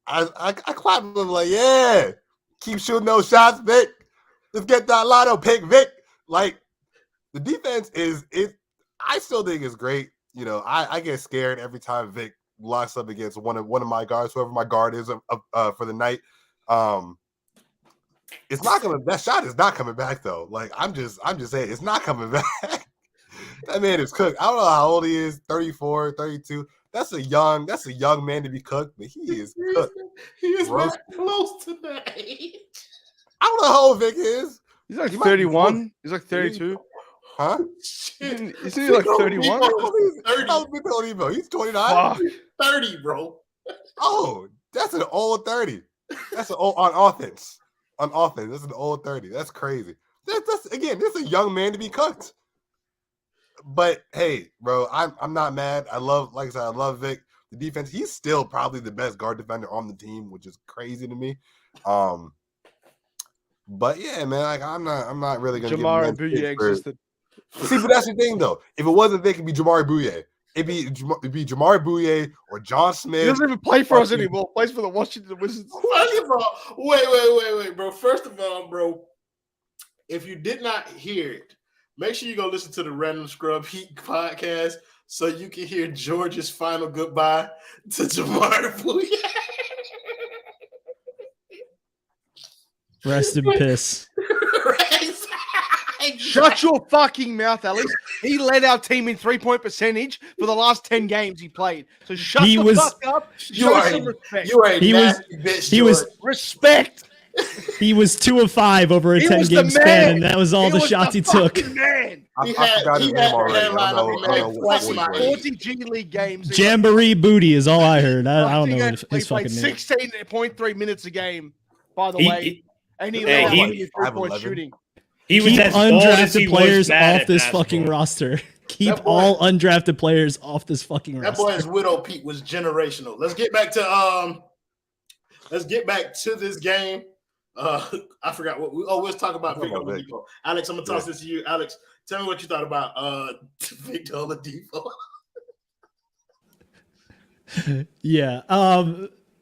S7: I clap him like, yeah, keep shooting those shots, Vic. Let's get that lotto pick, Vic. Like the defense I still think it's great. You know, I get scared every time Vic locks up against one of my guards, whoever my guard is for the night. It's not coming. That shot is not coming back though. Like I'm just saying, it's not coming back. That man is cooked. I don't know how old he is, 34, 32. That's a young man to be cooked, but he is cooked.
S3: He is very close to that age.
S7: I don't know how old Vic is.
S6: He's like 31. He's like 32.
S7: Huh?
S6: Isn't he like 31?
S7: He's 29.
S3: 30, bro.
S7: Oh, that's an old 30. That's an old on offense. On offense, that's an old 30. That's crazy. That's again, this is a young man to be cooked. But hey, bro, I'm not mad. Like I said, I love Vic. The defense, he's still probably the best guard defender on the team, which is crazy to me. But yeah, man, like I'm not really gonna
S6: Jamal Bouye existed.
S7: See, but that's the thing though. If it wasn't Vic, it'd be Jamari Bouye. It'd be Jamari Bouye or John Smith.
S6: He doesn't even play for us anymore. Plays for the Washington Wizards.
S3: First of all, wait, bro. First of all, bro, if you did not hear it, make sure you go listen to the Random Scrub Heat podcast so you can hear George's final goodbye to Jamari Bouye.
S4: Rest in piss.
S6: Shut your fucking mouth, Alex. He led our team in 3-point percentage for the last 10 games he played. So shut the fuck up. Show some respect.
S3: He was
S6: respect.
S4: He was 2 of 5 over a 10-game span, and that was all the shots he took.
S6: Man.
S7: I forgot his name already.
S6: 40 G League games.
S4: Jamboree Booty is all I heard. I don't know his fucking name.
S6: 16.3 minutes a game, by the way. And he led 3-point shooting.
S5: He was
S4: Keep undrafted players off this
S5: basketball.
S4: Fucking roster. Keep all undrafted players off this fucking roster.
S3: That boy's widow Pete was generational. Let's get back to this game. I forgot what we'll talk about Victor Oladipo. Alex, I'm gonna toss this to you. Alex, tell me what you thought about Victor Oladipo.
S4: Yeah.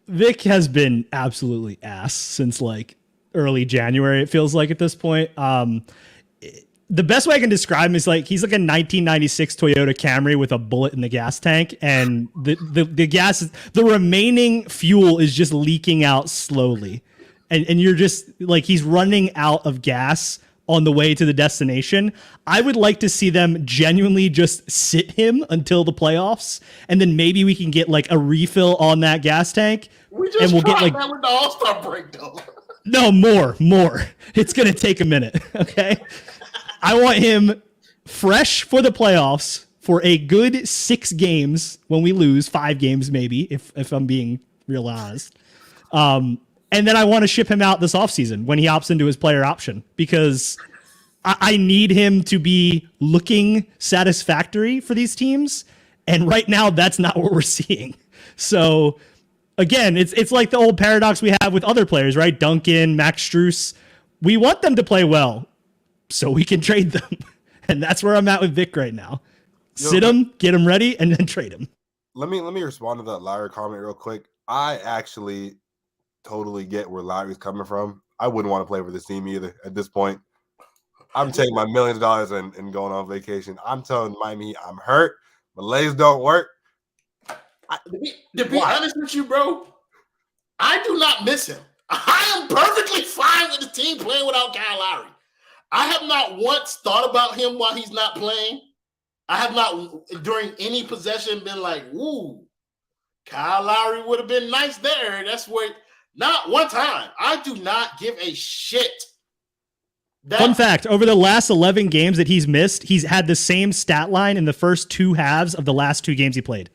S4: Vic has been absolutely ass since like early January, it feels like at this point. The best way I can describe him is like he's like a 1996 Toyota Camry with a bullet in the gas tank, and the gas, the remaining fuel is just leaking out slowly, and you're just like he's running out of gas on the way to the destination. I would like to see them genuinely just sit him until the playoffs, and then maybe we can get like a refill on that gas tank.
S3: We just tried that with the All-Star break, though.
S4: No, more. It's going to take a minute, okay? I want him fresh for the playoffs for a good 6 games when we lose, 5 games maybe, if I'm being real honest. And then I want to ship him out this offseason when he opts into his player option because I need him to be looking satisfactory for these teams. And right now, that's not what we're seeing. So, again, it's like the old paradox we have with other players, right? Duncan, Max Strus. We want them to play well so we can trade them. And that's where I'm at with Vic right now. Sit him, get him ready, and then trade him.
S7: Let me respond to that Lowry comment real quick. I actually totally get where Lowry's coming from. I wouldn't want to play for this team either at this point. I'm taking my $millions and going on vacation. I'm telling Miami I'm hurt. My legs don't work.
S3: To be honest with you, bro, I do not miss him. I am perfectly fine with the team playing without Kyle Lowry. I have not once thought about him while he's not playing. I have not, during any possession, been like, "Ooh, Kyle Lowry would have been nice there." That's where, not one time. I do not give a shit.
S4: Fun fact, over the last 11 games that he's missed, he's had the same stat line in the first 2 halves of the last 2 games he played.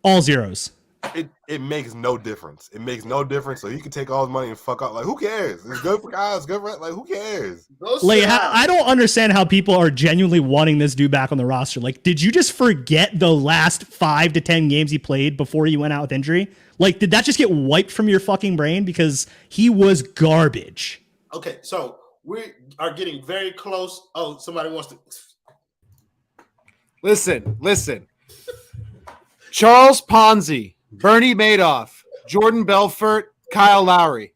S4: All zeros.
S7: It makes no difference. It makes no difference. So he can take all his money and fuck up. Like, who cares? It's good for guys. It's good for, like, who cares?
S4: Like, I don't understand how people are genuinely wanting this dude back on the roster. Like, did you just forget the last 5 to 10 games he played before he went out with injury? Like, did that just get wiped from your fucking brain? Because he was garbage.
S3: Okay, so we are getting very close. Oh, somebody wants to.
S8: Listen. Charles Ponzi, Bernie Madoff, Jordan Belfort, Kyle Lowry,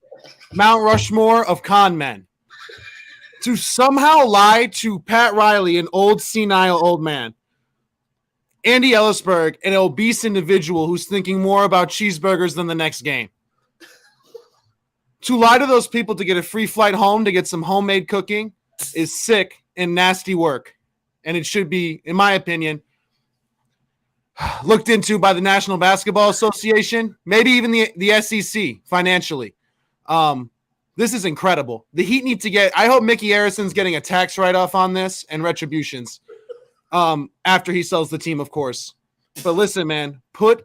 S8: Mount Rushmore of con men. To somehow lie to Pat Riley, an old senile old man, Andy Ellisberg, an obese individual who's thinking more about cheeseburgers than the next game. To lie to those people to get a free flight home to get some homemade cooking is sick and nasty work. And it should be, in my opinion, looked into by the National Basketball Association, maybe even the SEC financially. This is incredible. The Heat need to get, I hope Mickey Harrison's getting a tax write-off on this and retributions after he sells the team, of course. But listen, man, put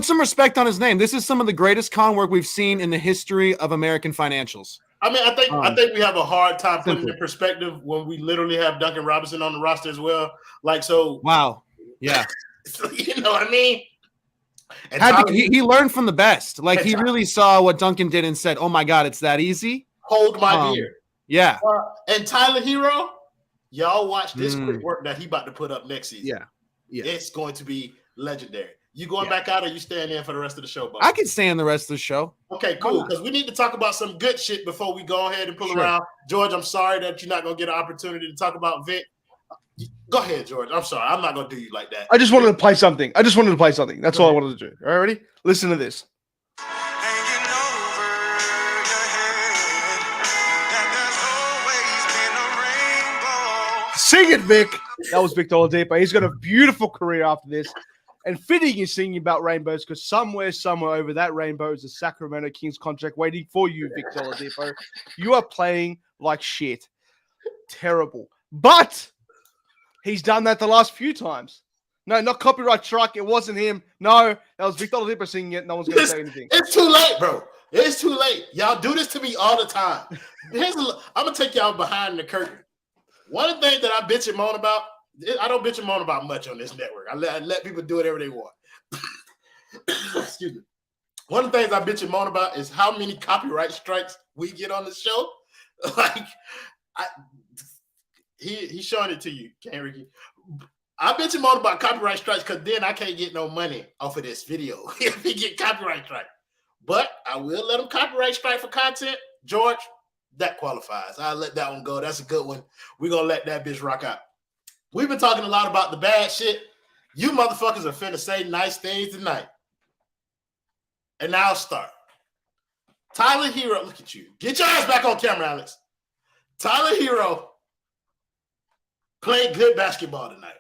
S8: some respect on his name. This is some of the greatest con work we've seen in the history of American financials.
S3: I mean, I think we have a hard time putting in perspective when we literally have Duncan Robinson on the roster as well. Like, so.
S8: Wow. Yeah.
S3: You know what I mean?
S8: And he learned from the best. Like, he really saw what Duncan did and said, "Oh my God, it's that easy."
S3: Hold my beer.
S8: Yeah.
S3: And Tyler Herro, y'all watch this quick work that he about to put up next season.
S8: Yeah.
S3: It's going to be legendary. You going back out or you staying in for the rest of the show, Bob?
S8: I can stay in the rest of the show.
S3: Okay, cool. Because we need to talk about some good shit before we go ahead and pull around. George, I'm sorry that you're not going to get an opportunity to talk about Vic. Go ahead, George. I'm sorry. I'm not going to do you like that.
S6: I just wanted to play something. That's all I wanted to do. All right, ready? Listen to this. Sing it, Vic. That was Victor Oladipo. He's got a beautiful career after this. And fitting is singing about rainbows because somewhere over that rainbow is a Sacramento Kings contract waiting for you, Victor Oladipo. You are playing like shit. Terrible. But he's done that the last few times. No, not copyright strike. It wasn't him. No, that was Victor Oladipo singing it. No one's going to say anything.
S3: It's too late, bro. It's too late. Y'all do this to me all the time. I'm going to take y'all behind the curtain. One of the things that I bitch and moan about, I don't bitch and moan about much on this network. I let people do whatever they want. Excuse me. One of the things I bitch and moan about is how many copyright strikes we get on the show. Like, he's showing it to you, Erik. I bitch and moan about copyright strikes because then I can't get no money off of this video if he get copyright strike. But I will let him copyright strike for content. George, that qualifies. I'll let that one go. That's a good one. We're going to let that bitch rock out. We've been talking a lot about the bad shit. You motherfuckers are finna say nice things tonight. And now I'll start. Tyler Herro, look at you. Get your ass back on camera, Alex. Tyler Herro played good basketball tonight.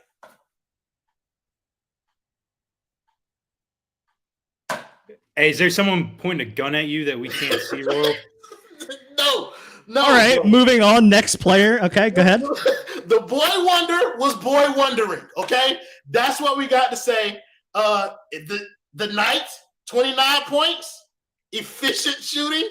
S5: Hey, is there someone pointing a gun at you that we can't see, Royal?
S3: No.
S4: All right,
S3: bro.
S4: moving on. Next player. Okay, go ahead.
S3: The boy wonder was boy wondering. Okay, that's what we got to say. The night, 29 points, efficient shooting.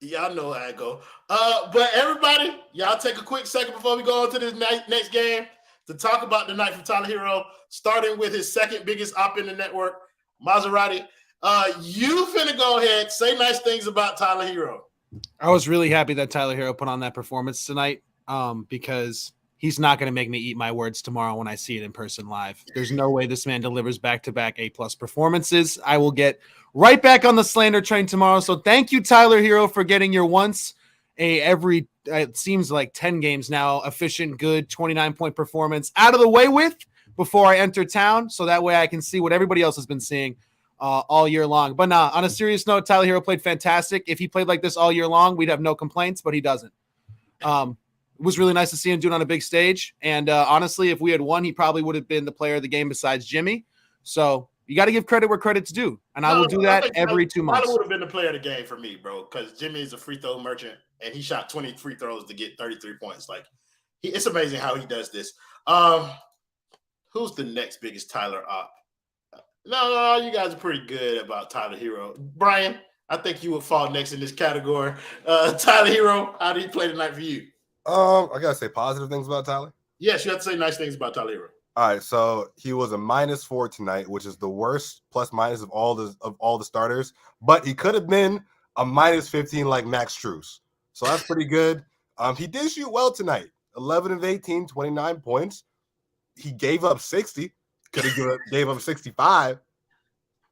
S3: Y'all know how it go. But everybody, y'all take a quick second before we go on to this next game to talk about the night from Tyler Herro, starting with his second biggest op in the network, Maserati. You finna go ahead, say nice things about Tyler Herro.
S8: I was really happy that Tyler Herro put on that performance tonight because he's not going to make me eat my words tomorrow when I see it in person live. There's no way this man delivers back-to-back A-plus performances. I will get right back on the slander train tomorrow. So thank you, Tyler Herro, for getting your every it seems like 10 games now, efficient, good 29-point performance out of the way with before I enter town. So that way I can see what everybody else has been seeing all year long. But nah, on a serious note, Tyler Herro played fantastic. If he played like this all year long, we'd have no complaints, but he doesn't. It was really nice to see him do it on a big stage. And honestly, if we had won, he probably would have been the player of the game besides Jimmy. So you got to give credit where credit's due. And I will do that every 2 months.
S3: Tyler would have been the player of the game for me, bro, because Jimmy is a free throw merchant, and he shot 20 free throws to get 33 points. Like, it's amazing how he does this. Who's the next biggest Tyler op? No, you guys are pretty good about Tyler Herro. Brian, I think you would fall next in this category. Tyler Herro, how did he play tonight for you?
S7: I gotta say positive things about Tyler.
S3: Yes, you have to say nice things about Tyler Herro.
S7: All right, so he was a -4 tonight, which is the worst plus minus of all the starters. But he could have been a -15 like Max Strus. So that's pretty good. He did shoot well tonight. 11 of 18, 29 points. He gave up 60. Could have gave up 65.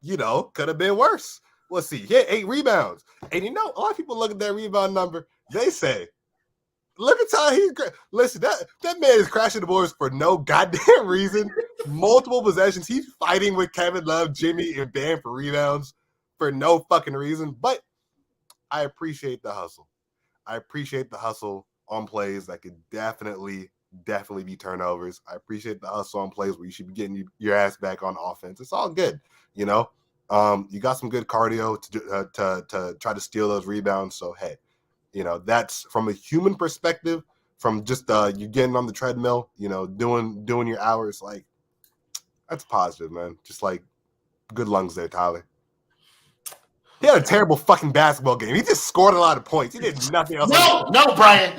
S7: Could have been worse. Let's see. He had 8 rebounds. And a lot of people look at that rebound number. They say, look at how listen, that man is crashing the boards for no goddamn reason. Multiple possessions. He's fighting with Kevin Love, Jimmy, and Bam for rebounds for no fucking reason. But I appreciate the hustle. I appreciate the hustle on plays that could definitely be turnovers. I appreciate the hustle on plays where you should be getting your ass back on offense. It's all good, You got some good cardio to try to steal those rebounds. So hey, that's from a human perspective, from just you getting on the treadmill, doing your hours, like that's positive, man. Just like good lungs there, Tyler. He had a terrible fucking basketball game. He just scored a lot of points. He did nothing else.
S3: No, Brian.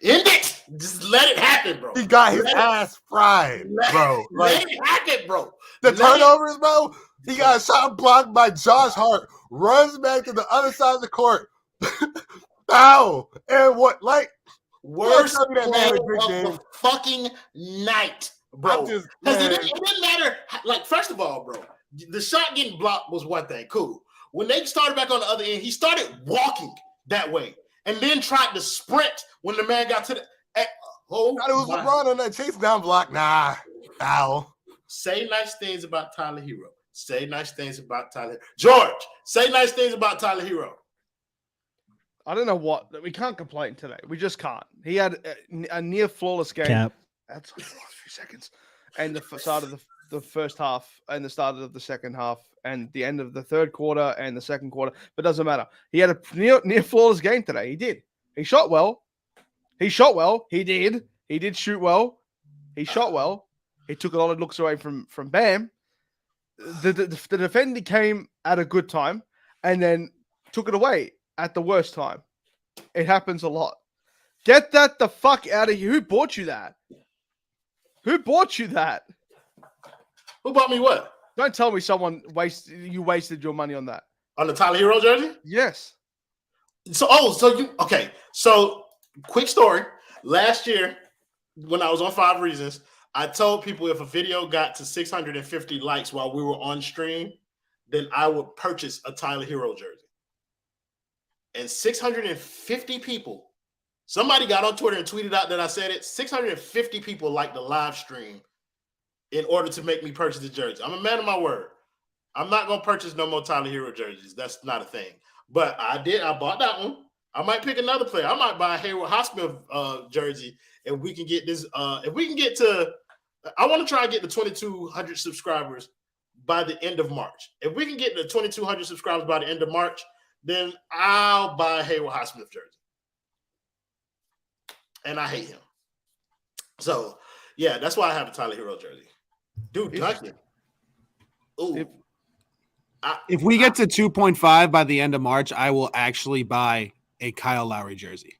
S3: End it. Just let it happen, bro.
S7: He got his ass fried, bro.
S3: Let it happen, bro.
S7: The turnovers, bro. He got a shot blocked by Josh Hart. Runs back to the other side of the court. Foul. And what,
S3: worst play of the fucking night, bro. Because it didn't matter. First of all, bro, the shot getting blocked was one thing. Cool. When they started back on the other end, he started walking that way and then tried to sprint when the man got to the. It
S7: was LeBron on that chase down block. Nah, foul.
S3: Say nice things about Tyler Herro. Say nice things about Tyler. George, say nice things about Tyler Herro.
S6: I don't know what. We can't complain today. We just can't. He had a near flawless game.
S4: Cap.
S6: That's a few seconds. And the start of the first half and the start of the second half and the end of the third quarter and the second quarter. But it doesn't matter. He had a near flawless game today. He did. He shot well. He did. He did shoot well. He shot well. He took a lot of looks away from Bam. The defender came at a good time and then took it away at the worst time. It happens a lot. Get that the fuck out of you. Who bought you that? Who bought you that?
S3: Who bought me what?
S6: Don't tell me someone wasted your money on that.
S3: On the Tyler Herro jersey?
S6: Yes.
S3: So quick story. Last year, when I was on 5 Reasons, I told people if a video got to 650 likes while we were on stream, then I would purchase a Tyler Herro jersey. And 650 people, somebody got on Twitter and tweeted out that I said it. 650 people liked the live stream in order to make me purchase the jersey. I'm a man of my word. I'm not going to purchase no more Tyler Herro jerseys. That's not a thing. But I bought that one. I might pick another player. I might buy a Haywood Haslem jersey, and we can get this. If we can get to, I want to try and get the 2,200 subscribers by the end of March. If we can get to 2,200 subscribers by the end of March, then I'll buy a Haywood Highsmith jersey. And I hate him. So, yeah, that's why I have a Tyler Herro jersey. Dude, Duncan. Ooh.
S8: If we get to 2.5 by the end of March, I will actually buy a Kyle Lowry jersey.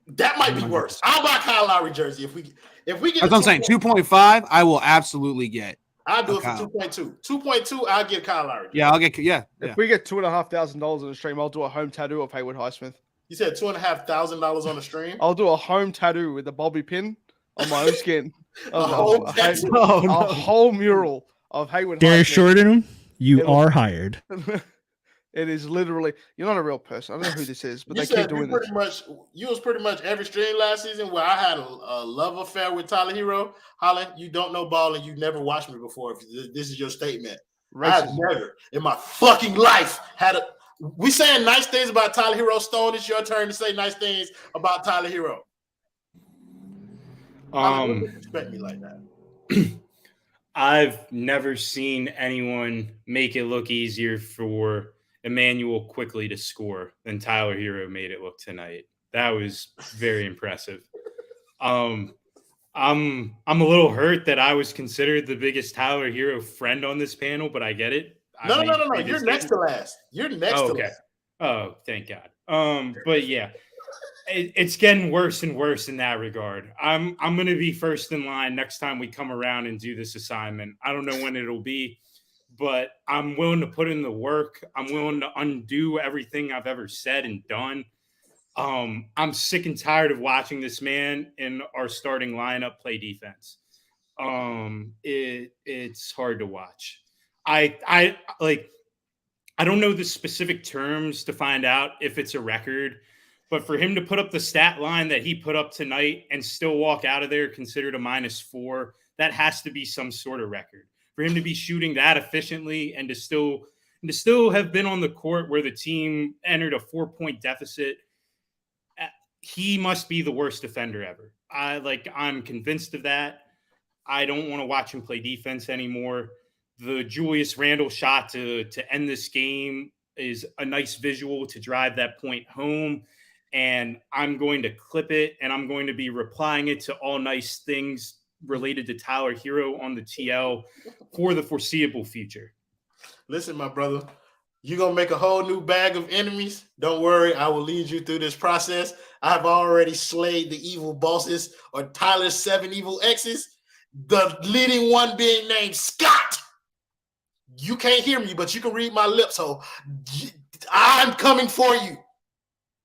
S3: That might be worse. I'll buy a Kyle Lowry jersey if we get.
S8: That's what I'm saying. 2.5, I will absolutely get.
S3: I'll do it for 2.2. 2.2, I'll get Kyle Lowry jersey.
S8: Yeah, I'll get. Yeah.
S6: If we get $2,500 on the stream, I'll do a home tattoo of Haywood Highsmith.
S3: You said $2,500 on the stream?
S6: I'll do a home tattoo with a bobby pin on my own skin.
S3: A
S6: whole mural of Haywood
S4: Dare
S6: Highsmith.
S4: shorten him. You are hired.
S6: It is literally, you're not a real person. I don't know who this is, but
S3: you
S6: they keep doing this.
S3: You was pretty much every stream last season where I had a love affair with Tyler Herro. Holland, you don't know ball and you never watched me before. If this is your statement. I have never in my fucking life had a. We saying nice things about Tyler Herro. Stone, it's your turn to say nice things about Tyler Herro. Expect me like that.
S5: I've never seen anyone make it look easier for Emmanuel quickly to score than Tyler Herro made it look tonight. That was very impressive. I'm a little hurt that I was considered the biggest Tyler Herro friend on this panel, but I get it.
S3: No. You're next to last. You're next to last.
S5: Oh, thank God. But yeah, it's getting worse and worse in that regard. I'm going to be first in line next time we come around and do this assignment. I don't know when it'll be, but I'm willing to put in the work. I'm willing to undo everything I've ever said and done. I'm sick and tired of watching this man in our starting lineup play defense. It's hard to watch. I don't know the specific terms to find out if it's a record, but for him to put up the stat line that he put up tonight and still walk out of there considered a -4, that has to be some sort of record. For him to be shooting that efficiently and to still have been on the court where the team entered a 4-point deficit, he must be the worst defender ever. I'm convinced of that. I don't want to watch him play defense anymore. The Julius Randle shot to end this game is a nice visual to drive that point home. And I'm going to clip it and I'm going to be replying it to all nice things related to Tyler Herro on the TL for the foreseeable future.
S3: Listen, my brother, you're going to make a whole new bag of enemies. Don't worry. I will lead you through this process. I've already slayed the evil bosses or Tyler's 7 evil exes, the leading one being named Scott. You can't hear me, but you can read my lips. So I'm coming for you.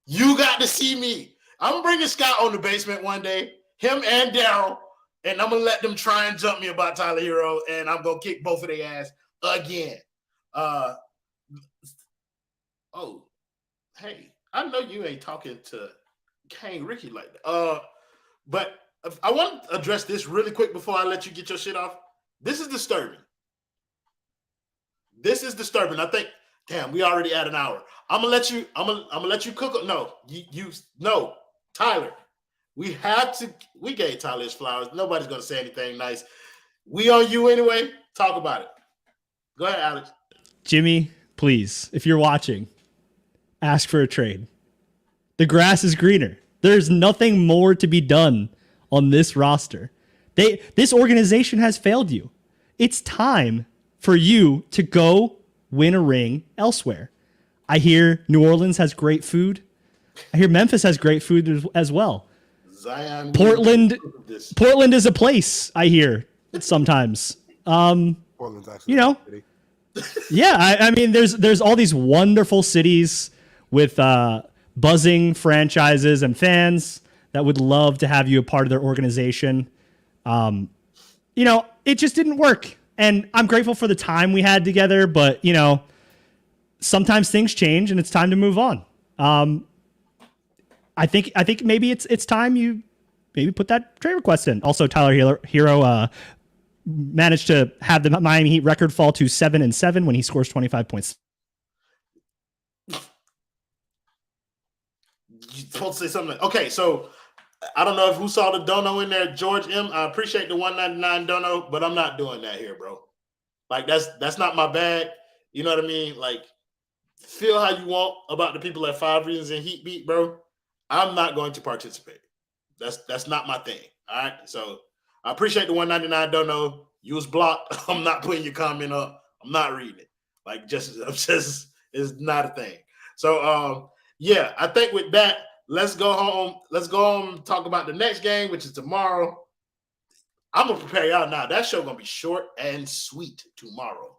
S3: You got to see me. I'm bringing Scott on the basement one day, him and Daryl, and I'm going to let them try and jump me about Tyler Herro, and I'm going to kick both of their ass again. Hey, I know you ain't talking to Cain Ricky like that. But I want to address this really quick before I let you get your shit off. This is disturbing. I think, damn, we already at an hour. I'm gonna let you cook. No, Tyler. We gave Tyler his flowers. Nobody's gonna say anything nice. We on you anyway. Talk about it. Go ahead, Alex.
S4: Jimmy, please, if you're watching, ask for a trade. The grass is greener. There's nothing more to be done on this roster. This organization has failed you. It's time for you to go win a ring elsewhere. I hear New Orleans has great food. I hear Memphis has great food as well.
S3: Zion.
S4: Portland is a place, I hear sometimes.
S7: Portland's actually
S4: yeah, I mean, there's all these wonderful cities with buzzing franchises and fans that would love to have you a part of their organization. It just didn't work. And I'm grateful for the time we had together, but, sometimes things change and it's time to move on. I think maybe it's time you maybe put that trade request in. Also, Tyler Herro managed to have the Miami Heat record fall to 7-7 when he scores 25 points.
S3: You're supposed to say something. Okay, so I don't know who saw the dono in there, George M. I appreciate the $1.99 dono, but I'm not doing that here, bro. Like that's not my bag. You know what I mean? Like, feel how you want about the people at 5 Reasons and Heat Beat, bro. I'm not going to participate. That's not my thing. All right. So I appreciate the 199 dono. You was blocked. I'm not putting your comment up. I'm not reading it. Like, it's not a thing. So yeah, I think with that, let's go home. Let's go home and talk about the next game, which is tomorrow. I'm gonna prepare y'all now. That show gonna be short and sweet tomorrow.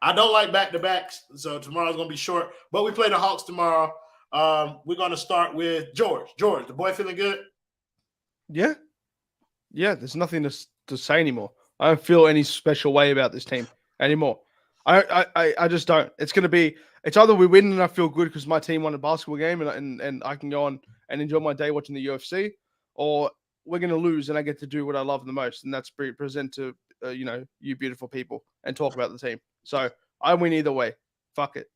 S3: I don't like back-to-backs, so tomorrow's gonna be short. But we play the Hawks tomorrow. We're gonna start with George. George, the boy feeling good?
S6: Yeah. There's nothing to say anymore. I don't feel any special way about this team anymore. I just don't. It's either we win and I feel good because my team won a basketball game and I can go on and enjoy my day watching the UFC, or we're going to lose and I get to do what I love the most, and that's present to you beautiful people and talk about the team. So I win either way. Fuck it.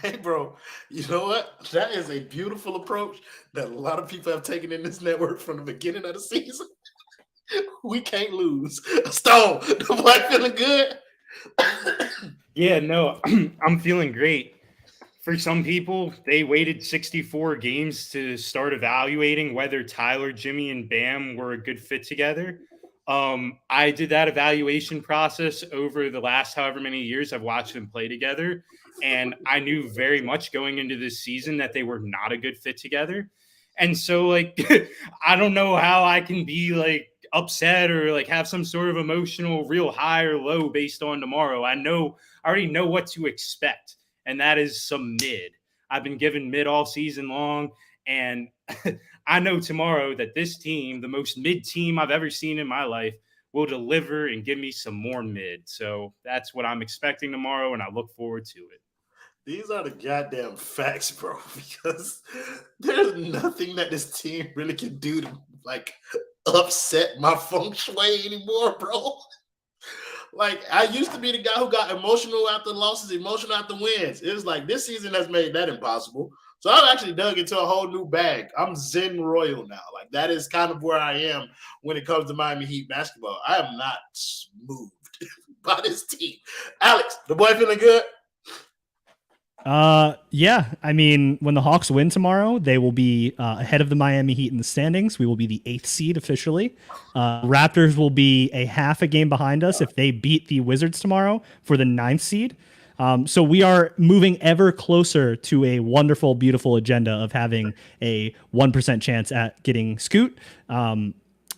S3: Hey, bro, you know what? That is a beautiful approach that a lot of people have taken in this network from the beginning of the season. We can't lose. Stone, the boy feeling good?
S5: Yeah, no, I'm feeling great. For some people, they waited 64 games to start evaluating whether Tyler, Jimmy, and Bam were a good fit together. I did that evaluation process over the last however many years I've watched them play together, and I knew very much going into this season that they were not a good fit together. And so, like, I don't know how I can be, like, upset or, like, have some sort of emotional real high or low based on tomorrow. I already know what to expect, and that is some mid. I've been given mid all season long, and I know tomorrow that this team, the most mid team I've ever seen in my life, will deliver and give me some more mid. So that's what I'm expecting tomorrow, and I look forward to it.
S3: These are the goddamn facts, bro, because there's nothing that this team really can do to, like, upset my feng shui anymore, bro. Like, I used to be the guy who got emotional after losses, emotional after wins. It was like this season has made that impossible. So I've actually dug into a whole new bag. I'm Zen Royal now. Like, that is kind of where I am when it comes to Miami Heat basketball. I am not moved by this team. Alex, the boy feeling good?
S4: Yeah. I mean, when the Hawks win tomorrow, they will be ahead of the Miami Heat in the standings. We will be the 8th seed officially. Raptors will be a half a game behind us if they beat the Wizards tomorrow for the 9th seed. So we are moving ever closer to a wonderful, beautiful agenda of having a 1% chance at getting Scoot. And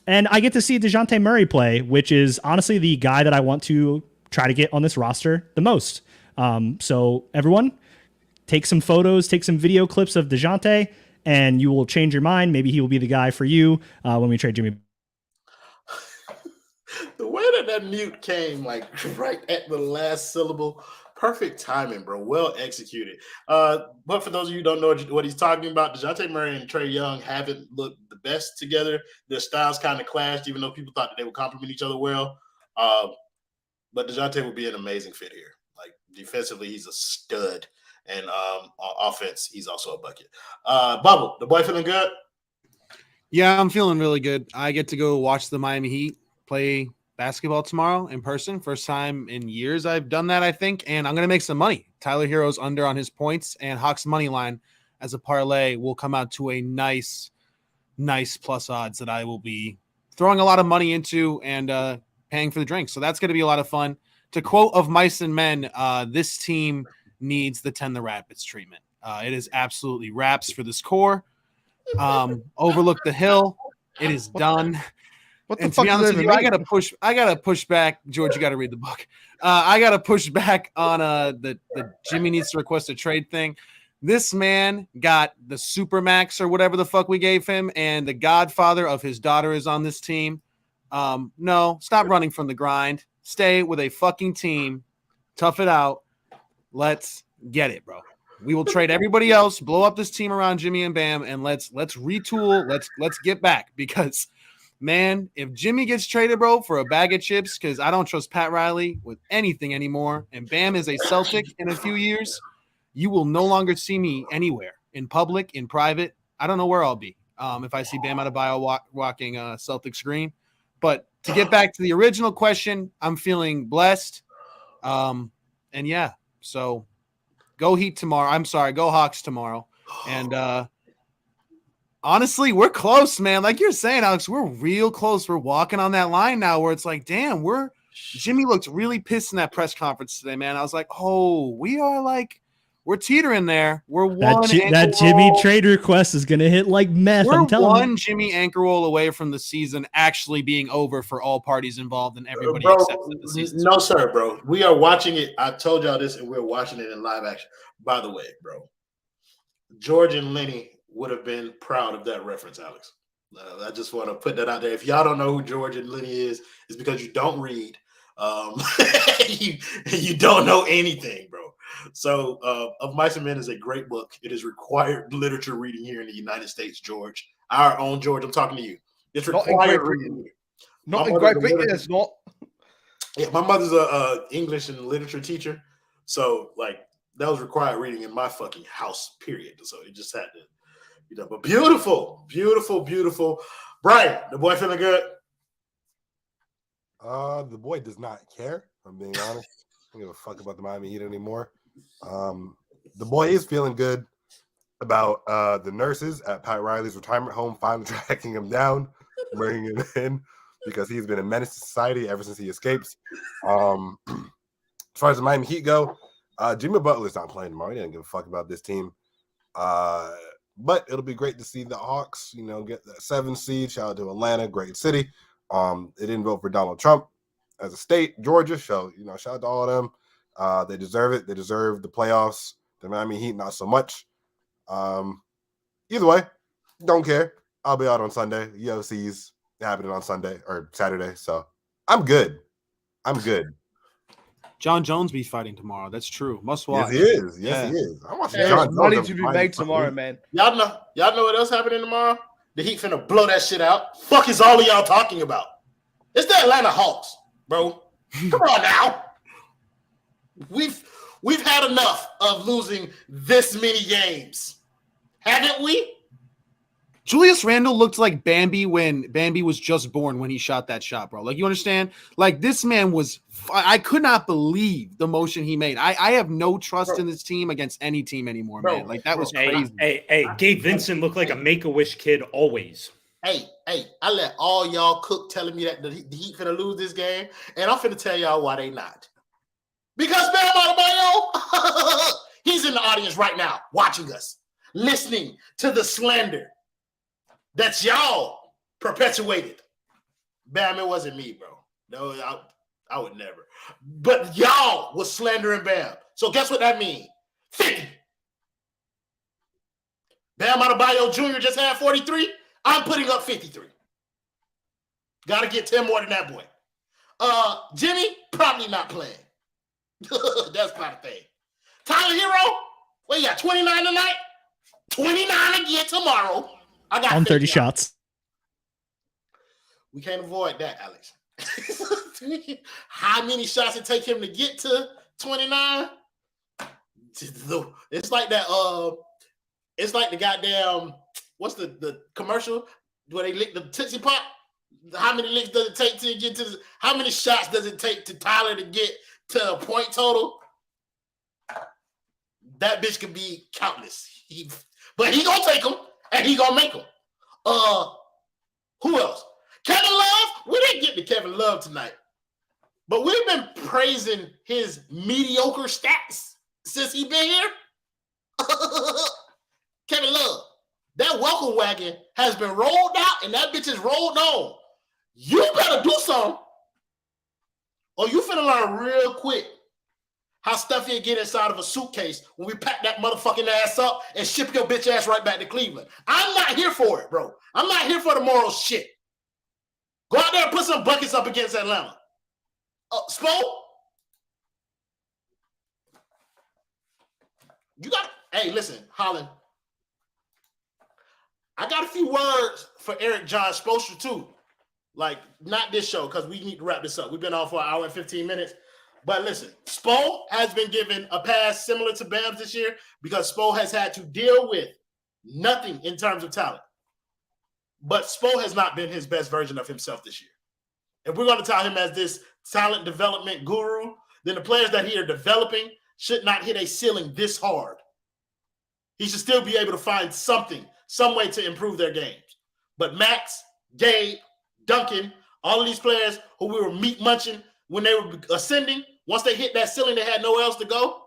S4: I get to see DeJounte Murray play, which is honestly the guy that I want to try to get on this roster the most. So everyone, take some photos, take some video clips of DeJounte, and you will change your mind. Maybe he will be the guy for you when we trade Jimmy.
S3: The way that mute came, like, right at the last syllable, perfect timing, bro. Well executed. But for those of you who don't know what he's talking about, DeJounte Murray and Trae Young haven't looked the best together. Their styles kind of clashed, even though people thought that they would complement each other well. But DeJounte would be an amazing fit here. Like, defensively, he's a stud. And on offense, he's also a bucket. Bubble, the boy feeling good?
S8: Yeah, I'm feeling really good. I get to go watch the Miami Heat play basketball tomorrow in person. First time in years I've done that, I think. And I'm going to make some money. Tyler Herro's under on his points, and Hawks money line as a parlay will come out to a nice plus odds that I will be throwing a lot of money into and paying for the drinks. So that's going to be a lot of fun. To quote of Mice and Men, this team needs the 10 the Rapids treatment. It is absolutely raps for this core. Overlook the hill. It is done.
S6: What the
S8: And to
S6: fuck
S8: be
S6: does
S8: honest
S6: that
S8: with
S6: even
S8: you,
S6: mean?
S8: I gotta push back. George, you gotta read the book. I gotta push back on the Jimmy needs to request a trade thing. This man got the Supermax or whatever the fuck we gave him, and the godfather of his daughter is on this team. No, stop running from the grind. Stay with a fucking team. Tough it out. Let's get it, bro. We will trade everybody else, blow up this team around Jimmy and Bam, and let's retool. Let's get back, because, man, if Jimmy gets traded, bro, for a bag of chips, because I don't trust Pat Riley with anything anymore, and Bam is a Celtic in a few years, you will no longer see me anywhere, in public, in private. I don't know where I'll be if I see Bam Adebayo walking Celtics green. But to get back to the original question, I'm feeling blessed. And yeah, so go Heat tomorrow. I'm sorry, go Hawks tomorrow. And honestly, we're close, man. Like you're saying, Alex, we're real close. We're walking on that line now where it's like, damn, Jimmy looked really pissed in that press conference today, man. I was like, oh, we're teetering there. We're
S4: that Jimmy trade request is gonna hit like meth.
S8: We're
S4: I'm telling
S8: one
S4: you.
S8: Jimmy anchor roll away from the season actually being over for all parties involved and everybody
S3: bro,
S8: accepts that the season.
S3: No, sir, bro. We are watching it. I told y'all this, and we're watching it in live action. By the way, bro, George and Lenny would have been proud of that reference, Alex. I just want to put that out there. If y'all don't know who George and Lenny is, it's because you don't read. You don't know anything, bro. So, Of Mice and Men is a great book. It is required literature reading here in the United States, George. Our own George, I'm talking to you. It's required reading.
S6: Not in Great Britain, it's not.
S3: Yeah, my mother's a English and literature teacher. So, like, that was required reading in my fucking house, period. So, it just had to, but beautiful, beautiful, beautiful. Brian, the boy feeling good?
S7: The boy does not care, if I'm being honest. I don't give a fuck about the Miami Heat anymore. The boy is feeling good about the nurses at Pat Riley's retirement home finally tracking him down, bringing him in because he's been a menace to society ever since he escapes. As far as the Miami Heat go, Jimmy Butler's not playing tomorrow. He didn't give a fuck about this team. But it'll be great to see the Hawks, get that 7th seed. Shout out to Atlanta, great city. They didn't vote for Donald Trump as a state, Georgia. So, shout out to all of them. They deserve it. They deserve the playoffs. The Miami Heat, not so much. Either way, don't care. I'll be out on Sunday. UFC's happening on Sunday or Saturday. So I'm good.
S8: John Jones be fighting tomorrow. That's true. Must watch.
S7: Yes, he is. Yes, he is. I'm watching John Jones.
S6: Money to be made tomorrow, man.
S3: Y'all know what else happening tomorrow? The Heat finna blow that shit out. Fuck is all of y'all talking about? It's the Atlanta Hawks, bro. Come on now. We've had enough of losing this many games, haven't we?
S8: Julius Randle looked like Bambi when Bambi was just born when he shot that shot, bro. Like, you understand? Like, this man I could not believe the motion he made. I have no trust in this team against any team anymore, man. Like, that was crazy.
S5: Hey, Gabe Vincent looked like a Make-A-Wish kid always.
S3: Hey, I let all y'all cook telling me that the Heat finna lose this game, and I'm finna tell y'all why they not. Because Bam Adebayo, he's in the audience right now, watching us, listening to the slander that's y'all perpetuated. Bam, it wasn't me, bro. No, I would never. But y'all was slandering Bam. So guess what that means? 50. Bam Adebayo Jr. just had 43. I'm putting up 53. Got to get 10 more than that boy. Jimmy, probably not playing. That's not a thing. Tyler Herro, what you got, 29 tonight? 29 again tomorrow. I got
S4: on 30 shots.
S3: We can't avoid that, Alex. How many shots it take him to get to 29? It's like that. It's like the goddamn. What's the commercial where they lick the Tootsie Pop? How many licks does it take to get to? How many shots does it take to Tyler to get to a point total? That bitch could be countless. But he gonna take them and he gonna make them. Who else? Kevin Love. We didn't get to Kevin Love tonight, but we've been praising his mediocre stats since he been here. Kevin Love. That welcome wagon has been rolled out and that bitch is rolled on. You better do something, or you finna learn real quick how stuff you get inside of a suitcase when we pack that motherfucking ass up and ship your bitch ass right back to Cleveland. I'm not here for it, bro. I'm not here for the moral shit. Go out there and put some buckets up against Atlanta. Spo? Hey, listen, Holland. I got a few words for Erik John Spoelstra too. Like, not this show, because we need to wrap this up. We've been on for an hour and 15 minutes. But listen, Spo has been given a pass similar to Bam's this year because Spo has had to deal with nothing in terms of talent. But Spo has not been his best version of himself this year. If we're going to tout him as this talent development guru, then the players that he are developing should not hit a ceiling this hard. He should still be able to find something, some way to improve their games. But Max, Gabe, Duncan, all of these players who we were meat munching when they were ascending, once they hit that ceiling, they had nowhere else to go.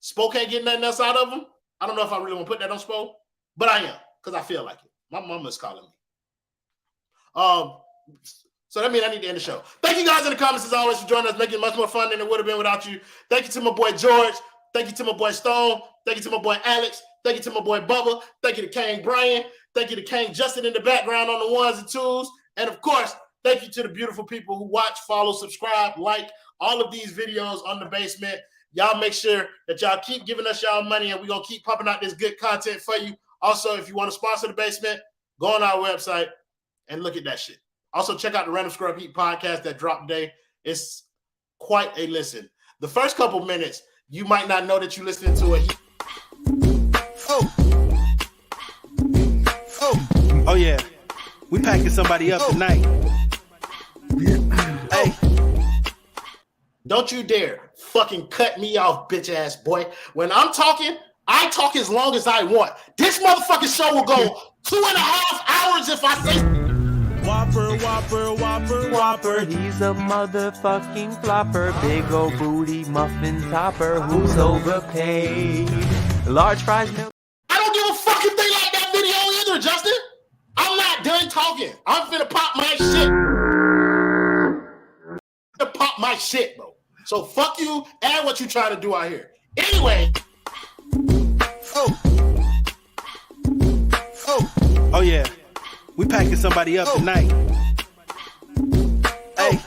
S3: Spo can't get nothing else out of them. I don't know if I really want to put that on Spo, but I am, because I feel like it. My mama's calling me. So that means I need to end the show. Thank you guys in the comments, as always, for joining us, making it much more fun than it would have been without you. Thank you to my boy George. Thank you to my boy Stone. Thank you to my boy Alex. Thank you to my boy Bubba. Thank you to Cain Brian. Thank you to Cain Justin in the background on the ones and twos. And of course, thank you to the beautiful people who watch, follow, subscribe, like all of these videos on the basement. Y'all make sure that y'all keep giving us y'all money, and we're going to keep pumping out this good content for you. Also, if you want to sponsor the basement, go on our website and look at that shit. Also, check out the Random Scrub Heat podcast that dropped today. It's quite a listen. The first couple minutes, you might not know that you're listening to a Heat.
S2: Oh yeah, we packing somebody up tonight. Hey,
S3: don't you dare fucking cut me off, bitch ass boy. When I'm talking, I talk as long as I want. This motherfucking show will go 2.5 hours if I say.
S10: Whopper, Whopper, Whopper, Whopper. He's a motherfucking flopper. Big old booty muffin topper. Who's overpaid? Large fries, milk.
S3: I don't give a fuck if they like that video either, Justin. I'm not done talking. I'm finna pop my shit. Pop my shit, bro. So fuck you and what you trying to do out here. Anyway.
S2: Oh yeah, we packing somebody up tonight. Hey,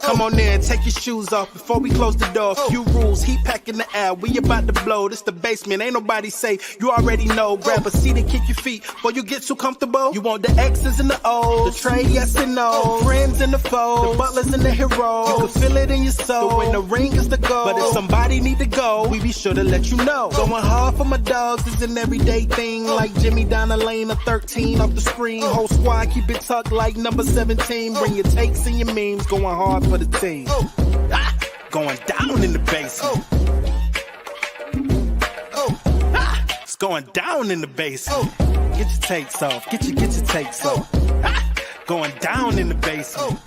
S2: come on in, take your shoes off before we close the door. Few rules, heat packing the air, we about to blow. This the basement, ain't nobody safe. You already know. Grab a seat and kick your feet before you get too comfortable. You want the X's and the O's, the Trey, yes and no, friends and the foes, the Butlers and the Heroes. You can feel it in your soul. The win the ring is the goal. But if somebody need to go, we be sure to let you know. Going hard for my dogs is an everyday thing. Like Jimmy down the lane of 13 off the screen. Whole squad keep it tucked like number 17. Bring your takes and your memes. Going hard for the team. Going down in the basement. It's going down in the basement. Get your takes off. Get your takes off. Going down in the basement.